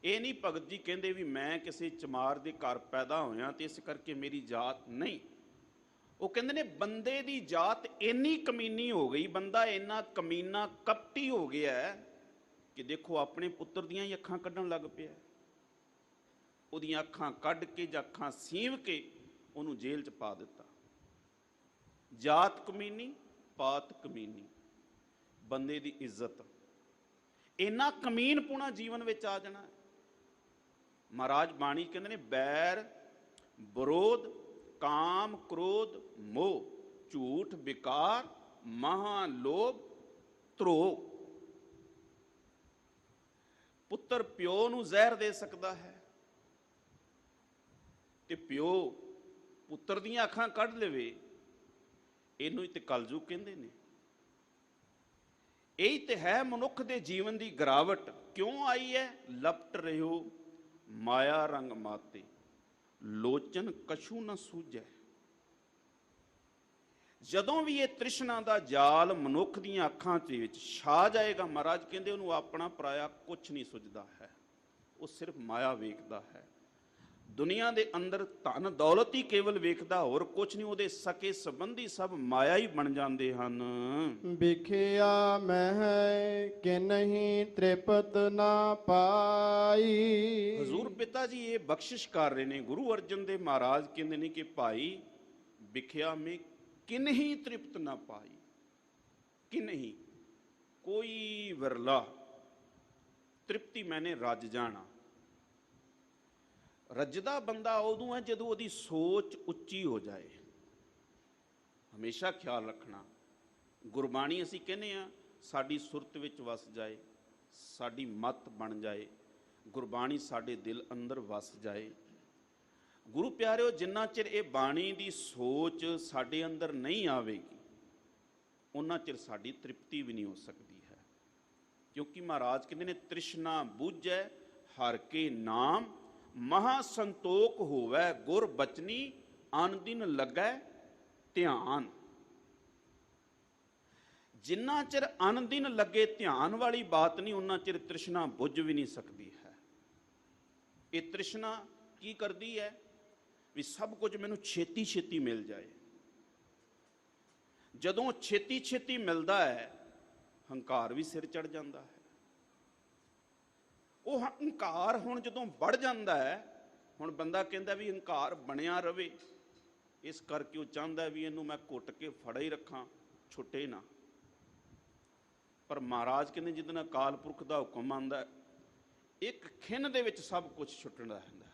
ਇਹ ਨਹੀਂ ਭਗਤ ਜੀ ਕਹਿੰਦੇ ਵੀ ਮੈਂ ਕਿਸੇ ਚਮਾਰ ਦੇ ਘਰ ਪੈਦਾ ਹੋਇਆ ਤੇ ਇਸ ਕਰਕੇ ਮੇਰੀ ਜਾਤ ਨਹੀਂ। ਉਹ ਕਹਿੰਦੇ ਨੇ ਬੰਦੇ ਦੀ ਜਾਤ ਇੰਨੀ ਕਮੀਨੀ ਹੋ ਗਈ, ਬੰਦਾ ਇੰਨਾ ਕਮੀਨਾ ਕਪਟੀ ਹੋ ਗਿਆ ਕਿ ਦੇਖੋ ਆਪਣੇ ਪੁੱਤਰ ਦੀਆਂ ਹੀ ਅੱਖਾਂ ਕੱਢਣ ਲੱਗ ਪਿਆ। ਉਹਦੀਆਂ ਅੱਖਾਂ ਕੱਢ ਕੇ ਜਾਂ ਅੱਖਾਂ ਸੀਵ ਕੇ ਉਹਨੂੰ ਜੇਲ੍ਹ 'ਚ ਪਾ ਦਿੱਤਾ। ਜਾਤ ਕਮੀਨੀ, ਪਾਤ ਕਮੀਨੀ, ਬੰਦੇ ਦੀ ਇੱਜ਼ਤ, ਇੰਨਾ ਕਮੀਨਪੁਣਾ ਜੀਵਨ ਵਿੱਚ ਆ ਜਾਣਾ। ਮਹਾਰਾਜ ਬਾਣੀ ਕਹਿੰਦੇ ਨੇ ਬੈਰ, ਵਿਰੋਧ, ਕਾਮ, ਕ੍ਰੋਧ, ਮੋਹ, ਝੂਠ, ਵਿਕਾਰ, ਮਹਾ ਲੋਭ, ਧਰੋਹ। ਪੁੱਤਰ ਪਿਓ ਨੂੰ ਜ਼ਹਿਰ ਦੇ ਸਕਦਾ ਹੈ ਤੇ ਪਿਓ ਪੁੱਤਰ ਦੀਆਂ ਅੱਖਾਂ ਕੱਢ ਲਵੇ, ਇਹਨੂੰ ਹੀ ਤੇ ਕਲਯੁਗ ਕਹਿੰਦੇ ਨੇ। ਇਹੀ ਤੇ ਹੈ ਮਨੁੱਖ ਦੇ ਜੀਵਨ ਦੀ ਗਿਰਾਵਟ। ਕਿਉਂ ਆਈ ਹੈ? ਲਪਟ ਰਹਿਓ ਮਾਇਆ ਰੰਗ ਮਾਤੇ, ਲੋਚਨ ਕਛੂ ਨਾ ਸੂਝੈ। ਜਦੋਂ ਵੀ ਇਹ ਤ੍ਰਿਸ਼ਨਾ ਦਾ ਜਾਲ ਮਨੁੱਖ ਦੀਆਂ ਅੱਖਾਂ ਦੇ ਵਿੱਚ ਛਾ ਜਾਏਗਾ, ਮਹਾਰਾਜ ਕਹਿੰਦੇ ਉਹਨੂੰ ਆਪਣਾ ਪਰਾਇਆ ਕੁਛ ਨਹੀਂ ਸੁਝਦਾ ਹੈ, ਉਹ ਸਿਰਫ ਮਾਇਆ ਵੇਖਦਾ ਹੈ। ਦੁਨੀਆ ਦੇ ਅੰਦਰ ਧਨ ਦੌਲਤ ਹੀ ਕੇਵਲ ਵੇਖਦਾ, ਹੋਰ ਕੁਛ ਨਹੀਂ। ਉਹਦੇ ਸਕੇ ਸੰਬੰਧੀ ਸਭ ਮਾਇਆ ਹੀ ਬਣ ਜਾਂਦੇ ਹਨ।
ਵਿਖਿਆ ਮਹਿ ਕਿ ਨਹੀਂ ਤ੍ਰਿਪਤ ਨਾ ਪਾਈ।
ਹਜ਼ੂਰ ਪਿਤਾ ਜੀ ਇਹ ਬਖਸ਼ਿਸ਼ ਕਰ ਰਹੇ ਨੇ। ਗੁਰੂ ਅਰਜਨ ਦੇਵ ਮਹਾਰਾਜ ਕਹਿੰਦੇ ਨੇ ਕਿ ਭਾਈ ਵਿਖਿਆ ਮੇ ਕਿਨਹੀ ਤ੍ਰਿਪਤ ਨਾ ਪਾਈ। ਕਿਨਹੀ ਕੋਈ ਵਿਰਲਾ, ਤ੍ਰਿਪਤੀ ਮੈਨੇ ਰੱਜ ਜਾਣਾ। ਰੱਜਦਾ ਬੰਦਾ ਉਦੋਂ ਹੈ ਜਦੋਂ ਉਹਦੀ ਸੋਚ ਉੱਚੀ ਹੋ ਜਾਏ। ਹਮੇਸ਼ਾ ਖਿਆਲ ਰੱਖਣਾ, ਗੁਰਬਾਣੀ ਅਸੀਂ ਕਹਿੰਦੇ ਆ ਸਾਡੀ ਸੁਰਤ ਵਿੱਚ ਵਸ ਜਾਏ, ਸਾਡੀ ਮਤ ਬਣ ਜਾਏ, ਗੁਰਬਾਣੀ ਸਾਡੇ ਦਿਲ ਅੰਦਰ ਵਸ ਜਾਏ। ਗੁਰੂ ਪਿਆਰਿਓ, ਜਿੰਨਾ ਚਿਰ ਇਹ ਬਾਣੀ ਦੀ ਸੋਚ ਸਾਡੇ ਅੰਦਰ ਨਹੀਂ ਆਵੇਗੀ, ਉਹਨਾਂ ਚਿਰ ਸਾਡੀ ਤ੍ਰਿਪਤੀ ਵੀ ਨਹੀਂ ਹੋ ਸਕਦੀ ਹੈ। ਕਿਉਂਕਿ ਮਹਾਰਾਜ ਕਹਿੰਦੇ ਨੇ ਤ੍ਰਿਸ਼ਨਾ ਬੁਝੈ ਹਰਿ ਕੇ ਨਾਮ, ਮਹਾ ਸੰਤੋਖ ਹੋਵੈ ਗੁਰ ਬਚਨੀ, ਅਨ ਦਿਨ ਲੱਗੈ ਧਿਆਨ। ਜਿੰਨਾ ਚਿਰ ਅਨ ਦਿਨ ਲੱਗੇ ਧਿਆਨ ਵਾਲੀ ਬਾਤ ਨਹੀਂ, ਉਹਨਾਂ ਚਿਰ ਤ੍ਰਿਸ਼ਨਾ ਬੁਝ ਵੀ ਨਹੀਂ ਸਕਦੀ ਹੈ। ਇਹ ਤ੍ਰਿਸ਼ਨਾ ਕੀ ਕਰਦੀ ਹੈ ਵੀ ਸਭ ਕੁਝ ਮੈਨੂੰ ਛੇਤੀ ਛੇਤੀ ਮਿਲ ਜਾਏ। ਜਦੋਂ ਛੇਤੀ ਛੇਤੀ ਮਿਲਦਾ ਹੈ, ਹੰਕਾਰ ਵੀ ਸਿਰ ਚੜ ਜਾਂਦਾ ਹੈ। ਉਹ ਹੰਕਾਰ ਹੁਣ ਜਦੋਂ ਵੱਧ ਜਾਂਦਾ ਹੈ, ਹੁਣ ਬੰਦਾ ਕਹਿੰਦਾ ਵੀ ਹੰਕਾਰ ਬਣਿਆ ਰਵੇ, ਇਸ ਕਰਕੇ ਉਹ ਚਾਹੁੰਦਾ ਵੀ ਇਹਨੂੰ ਮੈਂ ਘੁੱਟ ਕੇ ਫੜਾ ਹੀ ਰੱਖਾਂ, ਛੁੱਟੇ ਨਾ। ਪਰ ਮਹਾਰਾਜ ਕਹਿੰਦੇ ਜਿੱਦਣ ਅਕਾਲ ਪੁਰਖ ਦਾ ਹੁਕਮ ਆਉਂਦਾ, ਇੱਕ ਖਿੰਨ ਦੇ ਵਿੱਚ ਸਭ ਕੁਝ ਛੁੱਟਣਾ ਹੁੰਦਾ ਹੈ।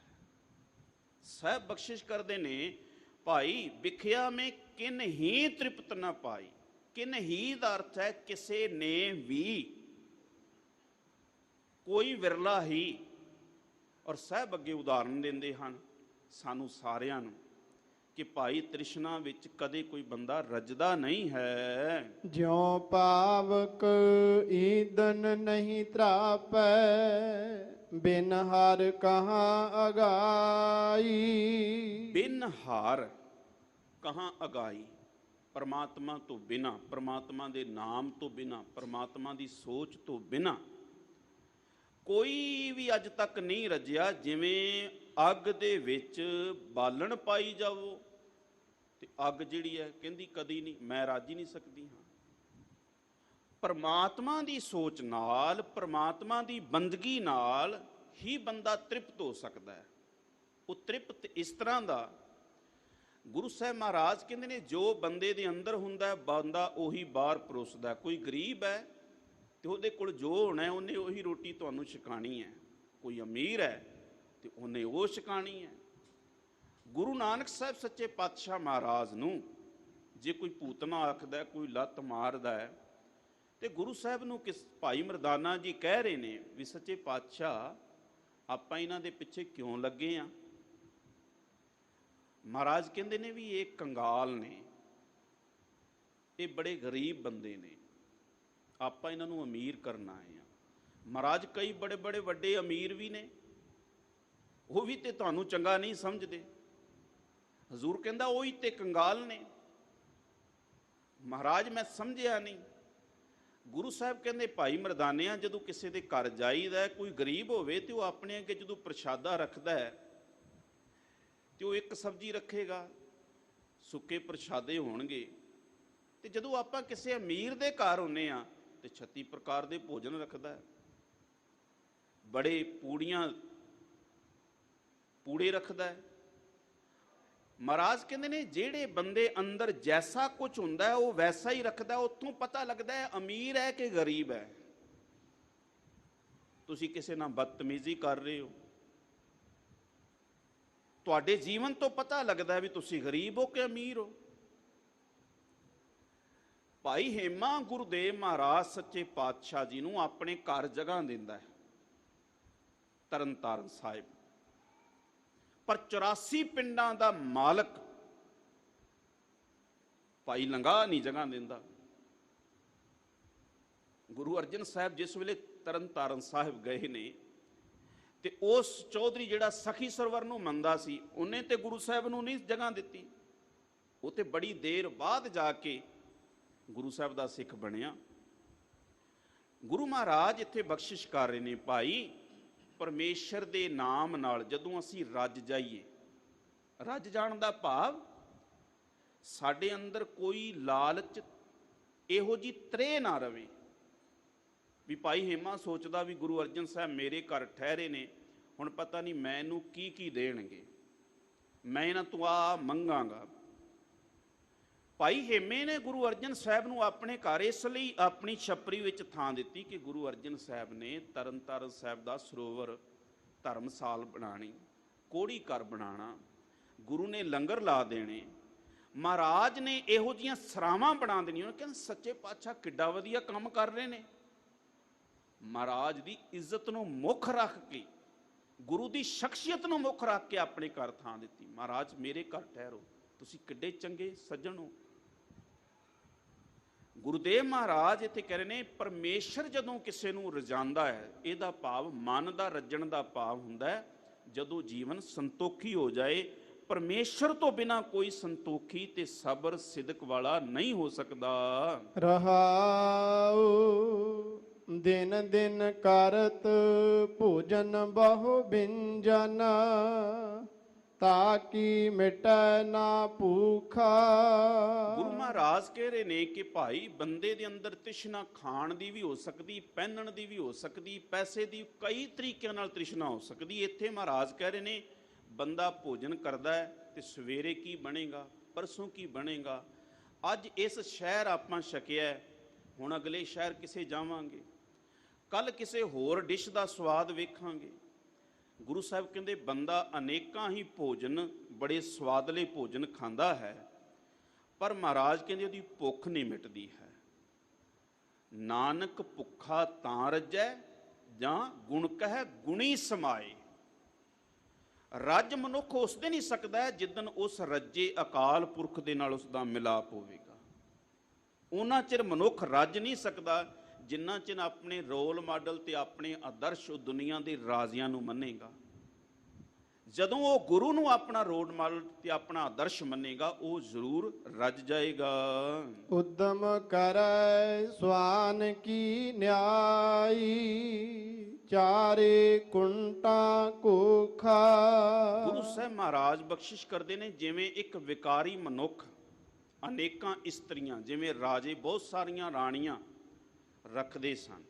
ਸਾਹਿਬ ਬਖਸ਼ਿਸ਼ ਕਰਦੇ ਨੇ, ਭਾਈ ਵਿਖਿਆ ਮੈਂ ਕਿਨ ਹੀ ਤ੍ਰਿਪਤ ਨਾ ਪਾਈ। ਕਿਨ ਹੀ ਦਾ ਅਰਥ ਹੈ ਕਿਸੇ ਨੇ ਵੀ, ਕੋਈ ਵਿਰਲਾ ਹੀ। ਔਰ ਸਾਹਿਬ ਅੱਗੇ ਉਦਾਹਰਨ ਦਿੰਦੇ ਹਨ ਸਾਨੂੰ ਸਾਰਿਆਂ ਨੂੰ ਕਿ ਭਾਈ ਤ੍ਰਿਸ਼ਨਾ ਵਿੱਚ ਕਦੇ ਕੋਈ ਬੰਦਾ ਰੱਜਦਾ ਨਹੀਂ ਹੈ।
ਜਿਉ ਪਾਵਕ ਈਦਨ ਨਹੀਂ ਤਰਾਪੈ, ਬਿਨ ਹਰ ਕਹਾਂ ਅਗਾਈ।
ਬਿਨ ਹਾਰ ਕਹਾਂ ਅਗਾਈ। ਪਰਮਾਤਮਾ ਤੋਂ ਬਿਨਾ, ਪਰਮਾਤਮਾ ਦੇ ਨਾਮ ਤੋਂ ਬਿਨਾ, ਪਰਮਾਤਮਾ ਦੀ ਸੋਚ ਤੋਂ ਬਿਨਾ ਕੋਈ ਵੀ ਅੱਜ ਤੱਕ ਨਹੀਂ ਰੱਜਿਆ। ਜਿਵੇਂ ਅੱਗ ਦੇ ਵਿੱਚ ਬਾਲਣ ਪਾਈ ਜਾਵੋ ਤੇ ਅੱਗ ਜਿਹੜੀ ਹੈ ਕਹਿੰਦੀ ਕਦੀ ਨਹੀਂ, ਮੈਂ ਰੱਜ ਹੀ ਨਹੀਂ ਸਕਦੀ ਹਾਂ। ਪਰਮਾਤਮਾ ਦੀ ਸੋਚ ਨਾਲ, ਪਰਮਾਤਮਾ ਦੀ ਬੰਦਗੀ ਨਾਲ ਹੀ ਬੰਦਾ ਤ੍ਰਿਪਤ ਹੋ ਸਕਦਾ ਹੈ। ਉਹ ਤ੍ਰਿਪਤ ਇਸ ਤਰ੍ਹਾਂ ਦਾ, ਗੁਰੂ ਸਾਹਿਬ ਮਹਾਰਾਜ ਕਹਿੰਦੇ ਨੇ ਜੋ ਬੰਦੇ ਦੇ ਅੰਦਰ ਹੁੰਦਾ ਬੰਦਾ ਉਹੀ ਬਾਹਰ ਪਰੋਸਦਾ। ਕੋਈ ਗਰੀਬ ਹੈ ਤੇ ਉਹਦੇ ਕੋਲ ਜੋ ਹੋਣਾ ਉਹਨੇ ਉਹੀ ਰੋਟੀ ਤੁਹਾਨੂੰ ਛਕਾਣੀ ਹੈ। ਕੋਈ ਅਮੀਰ ਹੈ ਤੇ ਉਹਨੇ ਉਹ ਛਕਾਣੀ ਹੈ। ਗੁਰੂ ਨਾਨਕ ਸਾਹਿਬ ਸੱਚੇ ਪਾਤਸ਼ਾਹ ਮਹਾਰਾਜ ਨੂੰ ਜੇ ਕੋਈ ਪੂਤਨਾ ਆਖਦਾ, ਕੋਈ ਲੱਤ ਮਾਰਦਾ ਹੈ, ਤੇ ਗੁਰੂ ਸਾਹਿਬ ਨੂੰ ਭਾਈ ਮਰਦਾਨਾ ਜੀ ਕਹਿ ਰਹੇ ਨੇ ਵੀ ਸੱਚੇ ਪਾਤਸ਼ਾਹ ਆਪਾਂ ਇਹਨਾਂ ਦੇ ਪਿੱਛੇ ਕਿਉਂ ਲੱਗੇ ਆ। ਮਹਾਰਾਜ ਕਹਿੰਦੇ ਨੇ ਵੀ ਇਹ ਕੰਗਾਲ ਨੇ, ਇਹ ਬੜੇ ਗਰੀਬ ਬੰਦੇ ਨੇ, ਆਪਾਂ ਇਹਨਾਂ ਨੂੰ ਅਮੀਰ ਕਰਨ ਆਏ ਆ। ਮਹਾਰਾਜ ਕਈ ਬੜੇ ਬੜੇ ਵੱਡੇ ਅਮੀਰ ਵੀ ਨੇ, ਉਹ ਵੀ ਤੇ ਤੁਹਾਨੂੰ ਚੰਗਾ ਨਹੀਂ ਸਮਝਦੇ। ਹਜ਼ੂਰ ਕਹਿੰਦਾ ਉਹੀ ਤੇ ਕੰਗਾਲ ਨੇ। ਮਹਾਰਾਜ ਮੈਂ ਸਮਝਿਆ ਨਹੀਂ। ਗੁਰੂ ਸਾਹਿਬ ਕਹਿੰਦੇ ਭਾਈ ਮਰਦਾਨਿਆਂ ਜਦੋਂ ਕਿਸੇ ਦੇ ਘਰ ਜਾਈਦਾ, ਕੋਈ ਗਰੀਬ ਹੋਵੇ ਤੇ ਉਹ ਆਪਣੇ ਅੱਗੇ ਜਦੋਂ ਪ੍ਰਸ਼ਾਦਾ ਰੱਖਦਾ ਹੈ ਤੇ ਉਹ ਇੱਕ ਸਬਜ਼ੀ ਰੱਖੇਗਾ, ਸੁੱਕੇ ਪ੍ਰਸ਼ਾਦੇ ਹੋਣਗੇ। ਤੇ ਜਦੋਂ ਆਪਾਂ ਕਿਸੇ ਅਮੀਰ ਦੇ ਘਰ ਹੁੰਨੇ ਆ ਤੇ 36 ਪ੍ਰਕਾਰ ਦੇ ਭੋਜਨ ਰੱਖਦਾ ਹੈ, ਬੜੇ ਪੂੜੇ ਰੱਖਦਾ ਹੈ। ਮਹਾਰਾਜ ਕਹਿੰਦੇ ਨੇ ਜਿਹੜੇ ਬੰਦੇ ਅੰਦਰ ਜੈਸਾ ਕੁਝ ਹੁੰਦਾ ਹੈ ਉਹ ਵੈਸਾ ਹੀ ਰੱਖਦਾ। ਉੱਥੋਂ ਪਤਾ ਲੱਗਦਾ ਹੈ ਅਮੀਰ ਹੈ ਕਿ ਗਰੀਬ ਹੈ। ਤੁਸੀਂ ਕਿਸੇ ਨਾਲ ਬਦਤਮੀਜ਼ੀ ਕਰ ਰਹੇ ਹੋ, ਤੁਹਾਡੇ ਜੀਵਨ ਤੋਂ ਪਤਾ ਲੱਗਦਾ ਵੀ ਤੁਸੀਂ ਗਰੀਬ ਹੋ ਕਿ ਅਮੀਰ ਹੋ। ਭਾਈ ਹੇਮਾ ਗੁਰੂਦੇਵ ਮਹਾਰਾਜ ਸੱਚੇ ਪਾਤਸ਼ਾਹ ਜੀ ਨੂੰ ਆਪਣੇ ਘਰ ਜਗ੍ਹਾ ਦਿੰਦਾ ਹੈ ਤਰਨ ਤਾਰਨ ਸਾਹਿਬ, ਪਰ 84 ਪਿੰਡਾਂ ਦਾ ਮਾਲਕ ਭਾਈ ਲੰਗਾ ਨਹੀਂ ਜਗ੍ਹਾ ਦਿੰਦਾ। ਗੁਰੂ ਅਰਜਨ ਸਾਹਿਬ ਜਿਸ ਵੇਲੇ ਤਰਨ ਤਾਰਨ ਸਾਹਿਬ ਗਏ ਨੇ ਤੇ ਉਸ ਚੌਧਰੀ ਜਿਹੜਾ ਸਖੀ ਸਰਵਰ ਨੂੰ ਮੰਨਦਾ ਸੀ, ਉਹਨੇ ਤੇ ਗੁਰੂ ਸਾਹਿਬ ਨੂੰ ਨਹੀਂ ਜਗ੍ਹਾ ਦਿੱਤੀ। ਉਹ ਤੇ ਬੜੀ ਦੇਰ ਬਾਅਦ ਜਾ ਕੇ ਗੁਰੂ ਸਾਹਿਬ ਦਾ ਸਿੱਖ ਬਣਿਆ। ਗੁਰੂ ਮਹਾਰਾਜ ਇੱਥੇ ਬਖਸ਼ਿਸ਼ ਕਰ ਰਹੇ ਨੇ, ਭਾਈ ਪਰਮੇਸ਼ਰ ਦੇ ਨਾਮ ਨਾਲ ਜਦੋਂ ਅਸੀਂ ਰੱਜ ਜਾਈਏ, ਰੱਜ ਜਾਣ ਦਾ ਭਾਵ ਸਾਡੇ ਅੰਦਰ ਕੋਈ ਲਾਲਚ ਇਹੋ ਜਿਹੀ ਤ੍ਰੇਹ ਨਾ ਰਵੇ ਵੀ ਭਾਈ ਹੇਮਾ ਸੋਚਦਾ ਵੀ ਗੁਰੂ ਅਰਜਨ ਸਾਹਿਬ ਮੇਰੇ ਘਰ ਠਹਿਰੇ ਨੇ, ਹੁਣ ਪਤਾ ਨਹੀਂ ਮੈਨੂੰ ਕੀ ਕੀ ਦੇਣਗੇ, ਮੈਂ ਇਹਨਾਂ ਤੋਂ ਆ ਮੰਗਾਂਗਾ। ਭਾਈ ਹੇਮੇ ਨੇ ਗੁਰੂ ਅਰਜਨ ਸਾਹਿਬ ਨੂੰ ਆਪਣੇ ਘਰ ਇਸ ਲਈ ਆਪਣੀ ਛੱਪਰੀ ਵਿੱਚ ਥਾਂ ਦਿੱਤੀ ਕਿ ਗੁਰੂ ਅਰਜਨ ਸਾਹਿਬ ਨੇ ਤਰਨ ਤਾਰਨ ਸਾਹਿਬ ਦਾ ਸਰੋਵਰ ਧਰਮਸਾਲ ਬਣਾਣੀ, ਕੋੜੀ ਘਰ ਬਣਾਉਣਾ, ਗੁਰੂ ਨੇ ਲੰਗਰ ਲਾ ਦੇਣੇ, ਮਹਾਰਾਜ ਨੇ ਇਹੋ ਜਿਹੀਆਂ ਸਰਾਵਾਂ ਬਣਾ ਦੇਣੀਆਂ। ਕਹਿੰਦੇ ਸੱਚੇ ਪਾਤਸ਼ਾਹ ਕਿੱਡਾ ਵਧੀਆ ਕੰਮ ਕਰ ਰਹੇ ਨੇ। ਮਹਾਰਾਜ ਦੀ ਇੱਜ਼ਤ ਨੂੰ ਮੁੱਖ ਰੱਖ ਕੇ, ਗੁਰੂ ਦੀ ਸ਼ਖਸੀਅਤ ਨੂੰ ਮੁੱਖ ਰੱਖ ਕੇ ਆਪਣੇ ਘਰ ਥਾਂ ਦਿੱਤੀ। ਮਹਾਰਾਜ ਮੇਰੇ ਘਰ ਠਹਿਰੋ, ਤੁਸੀਂ ਕਿੱਡੇ ਚੰਗੇ ਸੱਜਣ ਹੋ। ਗੁਰੂਦੇਵ ਮਹਾਰਾਜ ਇੱਥੇ ਕਹਿ ਰਹੇ ਨੇ ਪਰਮੇਸ਼ਰ ਜਦੋਂ ਕਿਸੇ ਨੂੰ ਰਜਾਂਦਾ ਹੈ, ਇਹਦਾ ਭਾਵ ਮਨ ਦਾ ਰੱਜਣ ਦਾ ਭਾਵ ਹੁੰਦਾ ਹੈ ਜਦੋਂ ਜੀਵਨ ਸੰਤੋਖੀ ਹੋ ਜਾਏ। ਪਰਮੇਸ਼ਰ ਤੋਂ ਬਿਨਾ ਕੋਈ ਸੰਤੋਖੀ ਤੇ ਸਬਰ ਸਿਦਕ ਵਾਲਾ ਨਹੀਂ ਹੋ ਸਕਦਾ।
ਰਹਾਉ ਦਿਨ ਦਿਨ ਕਰਤ ਭੋਜਨ ਬਹੁ ਬਿੰਜਨ, ਤਾਕੀ ਮਿਟੈ ਨਾ ਭੂਖਾ।
ਗੁਰੂ ਮਹਾਰਾਜ ਕਹਿ ਰਹੇ ਨੇ ਕਿ ਭਾਈ ਬੰਦੇ ਦੇ ਅੰਦਰ ਤ੍ਰਿਸ਼ਨਾ ਖਾਣ ਦੀ ਵੀ ਹੋ ਸਕਦੀ, ਪਹਿਨਣ ਦੀ ਵੀ ਹੋ ਸਕਦੀ, ਪੈਸੇ ਦੀ, ਕਈ ਤਰੀਕਿਆਂ ਨਾਲ ਤ੍ਰਿਸ਼ਨਾ ਹੋ ਸਕਦੀ। ਇੱਥੇ ਮਹਾਰਾਜ ਕਹਿ ਰਹੇ ਨੇ ਬੰਦਾ ਭੋਜਨ ਕਰਦਾ ਹੈ ਤੇ ਸਵੇਰੇ ਕੀ ਬਣੇਗਾ, ਪਰਸੋਂ ਕੀ ਬਣੇਗਾ। ਅੱਜ ਇਸ ਸ਼ਹਿਰ ਆਪਾਂ ਛਕਿਆ, ਹੁਣ ਅਗਲੇ ਸ਼ਹਿਰ ਕਿਸੇ ਜਾਵਾਂਗੇ। ਕੱਲ ਕਿਸੇ ਹੋਰ ਡਿਸ਼ ਦਾ ਸਵਾਦ ਵੇਖਾਂਗੇ। ਗੁਰੂ ਸਾਹਿਬ ਕਹਿੰਦੇ ਬੰਦਾ ਅਨੇਕਾਂ ਹੀ ਭੋਜਨ, ਬੜੇ ਸਵਾਦਲੇ ਭੋਜਨ ਖਾਂਦਾ ਹੈ, ਪਰ ਮਹਾਰਾਜ ਕਹਿੰਦੇ ਉਹਦੀ ਭੁੱਖ ਨਹੀਂ ਮਿਟਦੀ ਹੈ। ਨਾਨਕ ਭੁੱਖਾ ਤਾਂ ਰੱਜੈ ਜਾਂ ਗੁਣ ਕਹਿ ਗੁਣੀ ਸਮਾਏ। ਰੱਜ ਮਨੁੱਖ ਉਸ ਦਿਨ ਹੀ ਸਕਦਾ ਹੈ ਜਿੱਦਣ ਉਸ ਰੱਜੇ ਅਕਾਲ ਪੁਰਖ ਦੇ ਨਾਲ ਉਸ ਦਾ ਮਿਲਾਪ ਹੋਵੇਗਾ। ਉਹਨਾਂ ਚਿਰ ਮਨੁੱਖ ਰੱਜ ਨਹੀਂ ਸਕਦਾ ਜਿੰਨਾ ਚਿਰ ਆਪਣੇ ਰੋਲ ਮਾਡਲ ਤੇ ਆਪਣੇ ਆਦਰਸ਼ ਦੁਨੀਆ ਦੇ ਰਾਜ਼ੀਆਂ ਨੂੰ ਮੰਨੇਗਾ। ਜਦੋਂ ਉਹ ਗੁਰੂ ਨੂੰ ਆਪਣਾ ਰੋਲ ਮਾਡਲ ਤੇ ਆਪਣਾ ਆਦਰਸ਼ ਮੰਨੇਗਾ, ਉਹ ਜ਼ਰੂਰ ਰੱਜ ਜਾਏਗਾ।
ਉਦਮ ਕਰੈ ਸਵਾਨ ਕੀ ਨਿਆਈ, ਚਾਰੇ ਕੁੰਟਾਂ ਕੋਖਾ।
ਗੁਰੂ ਸਾਹਿਬ ਮਹਾਰਾਜ ਬਖਸ਼ਿਸ਼ ਕਰਦੇ ਨੇ, ਜਿਵੇਂ ਇੱਕ ਵਿਕਾਰੀ ਮਨੁੱਖ ਅਨੇਕਾਂ ਇਸਤਰੀਆਂ, ਜਿਵੇਂ ਰਾਜੇ ਬਹੁਤ ਸਾਰੀਆਂ ਰਾਣੀਆਂ ਰੱਖਦੇ ਸਨ,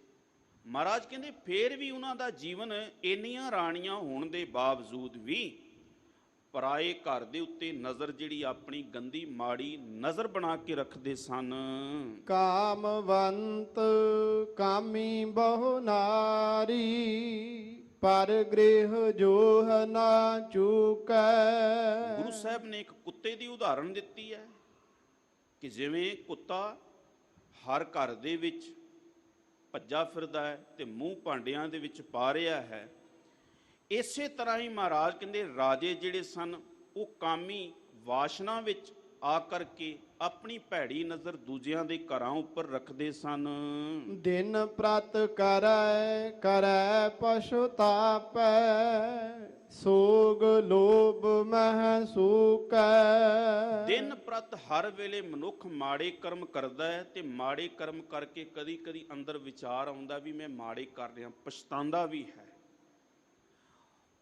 ਮਹਾਰਾਜ ਕਹਿੰਦੇ ਫੇਰ ਵੀ ਉਹਨਾਂ ਦਾ ਜੀਵਨ ਇੰਨੀਆਂ ਰਾਣੀਆਂ ਹੋਣ ਦੇ ਬਾਵਜੂਦ ਵੀ ਪਰਾਏ ਘਰ ਦੇ ਉੱਤੇ ਨਜ਼ਰ ਜਿਹੜੀ ਆਪਣੀ ਗੰਦੀ ਮਾੜੀ ਨਜ਼ਰ ਬਣਾ ਕੇ ਰੱਖਦੇ ਸਨ।
ਕਾਮਵੰਤ ਕਾਮੀ ਬਹੁ ਨਾਰੀ, ਪਰ ਗ੍ਰਹਿ ਜੋਹ ਨਾ ਚੂਕੈ।
ਗੁਰੂ ਸਾਹਿਬ ਨੇ ਇੱਕ ਕੁੱਤੇ ਦੀ ਉਦਾਹਰਣ ਦਿੱਤੀ ਹੈ ਕਿ ਜਿਵੇਂ ਕੁੱਤਾ ਹਰ ਘਰ ਦੇ ਵਿੱਚ ਭੱਜਾ ਫਿਰਦਾ ਹੈ ਤੇ ਮੂੰਹ ਭਾਂਡਿਆਂ ਦੇ ਵਿੱਚ ਪਾ ਰਿਹਾ ਹੈ, ਇਸੇ ਤਰ੍ਹਾਂ ਹੀ ਮਹਾਰਾਜ ਕਹਿੰਦੇ ਰਾਜੇ ਜਿਹੜੇ ਸਨ ਉਹ ਕਾਮੀ ਵਾਸ਼ਨਾ ਵਿੱਚ ਆ ਕਰਕੇ ਆਪਣੀ ਭੈੜੀ ਨਜ਼ਰ ਦੂਜਿਆਂ ਦੇ ਘਰਾਂ ਉੱਪਰ ਰੱਖਦੇ ਸਨ।
ਦਿਨ ਪ੍ਰਤ ਕਰੈ ਕਰੈ ਪਛੁਤਾਪੈ, ਸੋਗ ਲੋਭ ਮਹਿ ਸੂਕੈ।
ਦਿਨ ਪ੍ਰਤ ਹਰ ਵੇਲੇ ਮਨੁੱਖ ਮਾੜੇ ਕਰਮ ਕਰਦਾ ਹੈ ਤੇ ਮਾੜੇ ਕਰਮ ਕਰਕੇ ਕਦੀ ਕਦੀ ਅੰਦਰ ਵਿਚਾਰ ਆਉਂਦਾ ਵੀ ਮੈਂ ਮਾੜੇ ਕਰ ਰਿਹਾ, ਪਛਤਾਉਂਦਾ ਵੀ ਹੈ।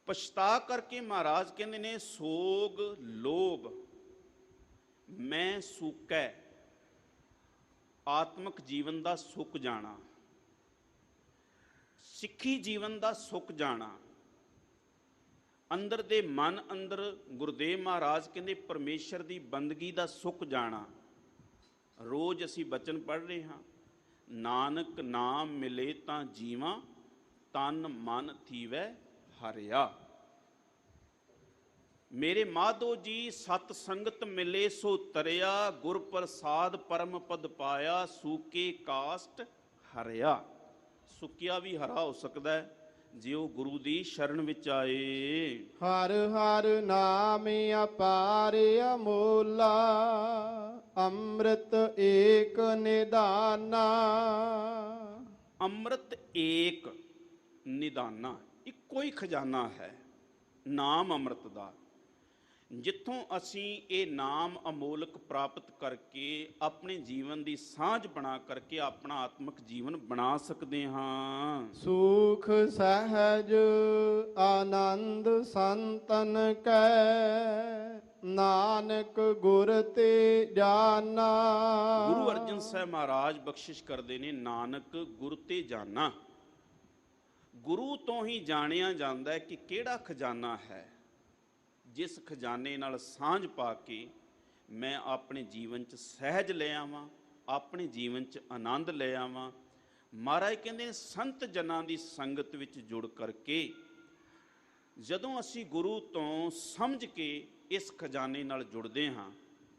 ਪਛਤਾ ਕਰਕੇ ਮਹਾਰਾਜ ਕਹਿੰਦੇ ਨੇ ਸੋਗ ਲੋਭ ਮੈਂ ਸੂਕੈ, ਆਤਮਿਕ ਜੀਵਨ ਦਾ ਸੁੱਕ ਜਾਣਾ, ਸਿੱਖੀ ਜੀਵਨ ਦਾ ਸੁੱਕ ਜਾਣਾ, ਅੰਦਰ ਦੇ ਮਨ ਅੰਦਰ ਗੁਰਦੇਵ ਮਹਾਰਾਜ ਕਹਿੰਦੇ ਪਰਮੇਸ਼ਰ ਦੀ ਬੰਦਗੀ ਦਾ ਸੁੱਕ ਜਾਣਾ। ਰੋਜ਼ ਅਸੀਂ ਬਚਨ ਪੜ੍ਹ ਰਹੇ ਹਾਂ, ਨਾਨਕ ਨਾਮ ਮਿਲੇ ਤਾਂ ਜੀਵਾਂ, ਤਨ ਮਨ ਥੀਵੈ ਹਰਿਆ। ਮੇਰੇ ਮਾਧੋ ਜੀ ਸਤ ਸੰਗਤ ਮਿਲੇ ਸੋ ਤਰਿਆ, ਗੁਰ ਪ੍ਰਸਾਦ ਪਰਮ ਪਦ ਪਾਇਆ, ਸੂਕੇ ਕਾਸ਼ਟ ਹਰਿਆ। ਸੁੱਕਿਆ ਵੀ ਹਰਾ ਹੋ ਸਕਦਾ ਹੈ ਜੇ ਉਹ ਗੁਰੂ ਦੀ ਸ਼ਰਨ ਵਿੱਚ ਆਏ।
ਹਰ ਹਰ ਨਾਮ ਅਪਾਰ ਅਮੋਲਾ, ਅੰਮ੍ਰਿਤ ਏਕ ਨਿਦਾਨਾ।
ਅੰਮ੍ਰਿਤ ਏਕ ਨਿਦਾਨਾ, ਇੱਕੋ ਹੀ ਖਜ਼ਾਨਾ ਹੈ ਨਾਮ ਅੰਮ੍ਰਿਤ ਦਾ, ਜਿੱਥੋਂ ਅਸੀਂ ਇਹ ਨਾਮ ਅਮੋਲਕ ਪ੍ਰਾਪਤ ਕਰਕੇ ਆਪਣੇ ਜੀਵਨ ਦੀ ਸਾਂਝ ਬਣਾ ਕਰਕੇ ਆਪਣਾ ਆਤਮਿਕ ਜੀਵਨ ਬਣਾ ਸਕਦੇ ਹਾਂ।
ਸੁਖ ਸਹਿਜ ਆਨੰਦ ਸੰਤਨ ਕੈ, ਨਾਨਕ ਗੁਰ ਤੇ ਜਾਨਾ।
ਗੁਰੂ ਅਰਜਨ ਸਾਹਿਬ ਮਹਾਰਾਜ ਬਖਸ਼ਿਸ਼ ਕਰਦੇ ਨੇ, ਨਾਨਕ ਗੁਰ ਤੇ ਜਾਨਾ। ਗੁਰੂ ਤੋਂ ਹੀ ਜਾਣਿਆ ਜਾਂਦਾ ਹੈ ਕਿ ਕਿਹੜਾ ਖਜ਼ਾਨਾ ਹੈ, ਜਿਸ ਖਜ਼ਾਨੇ ਨਾਲ ਸਾਂਝ ਪਾ ਕੇ ਮੈਂ ਆਪਣੇ ਜੀਵਨ 'ਚ ਸਹਿਜ ਲੈ ਆਵਾਂ, ਆਪਣੇ ਜੀਵਨ 'ਚ ਆਨੰਦ ਲੈ ਆਵਾਂ। ਮਹਾਰਾਜ ਕਹਿੰਦੇ ਸੰਤ ਜਨਾਂ ਦੀ ਸੰਗਤ ਵਿੱਚ ਜੁੜ ਕਰਕੇ ਜਦੋਂ ਅਸੀਂ ਗੁਰੂ ਤੋਂ ਸਮਝ ਕੇ ਇਸ ਖਜ਼ਾਨੇ ਨਾਲ ਜੁੜਦੇ ਹਾਂ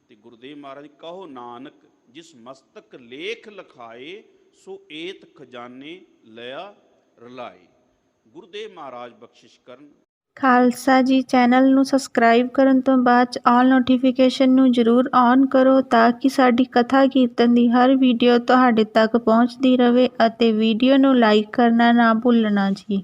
ਤੇ ਗੁਰਦੇਵ ਮਹਾਰਾਜ ਕਹੋ ਨਾਨਕ ਜਿਸ ਮਸਤਕ ਲੇਖ ਲਿਖਾਏ, ਸੋ ਏਤ ਖਜ਼ਾਨੇ ਲਿਆ ਰਲਾਏ। ਗੁਰਦੇਵ ਮਹਾਰਾਜ ਬਖਸ਼ਿਸ਼ ਕਰਨ।
ਖਾਲਸਾ ਜੀ ਚੈਨਲ ਨੂੰ ਸਬਸਕ੍ਰਾਈਬ ਕਰਨ ਤੋਂ ਬਾਅਦ 'ਚ ਆਲ ਨੋਟੀਫਿਕੇਸ਼ਨ ਨੂੰ ਜ਼ਰੂਰ ਔਨ ਕਰੋ ਤਾਂ ਕਿ ਸਾਡੀ ਕਥਾ ਕੀਰਤਨ ਦੀ ਹਰ ਵੀਡੀਓ ਤੁਹਾਡੇ ਤੱਕ ਪਹੁੰਚਦੀ ਰਹੇ ਅਤੇ ਵੀਡੀਓ ਨੂੰ ਲਾਈਕ ਕਰਨਾ ਨਾ ਭੁੱਲਣਾ ਜੀ।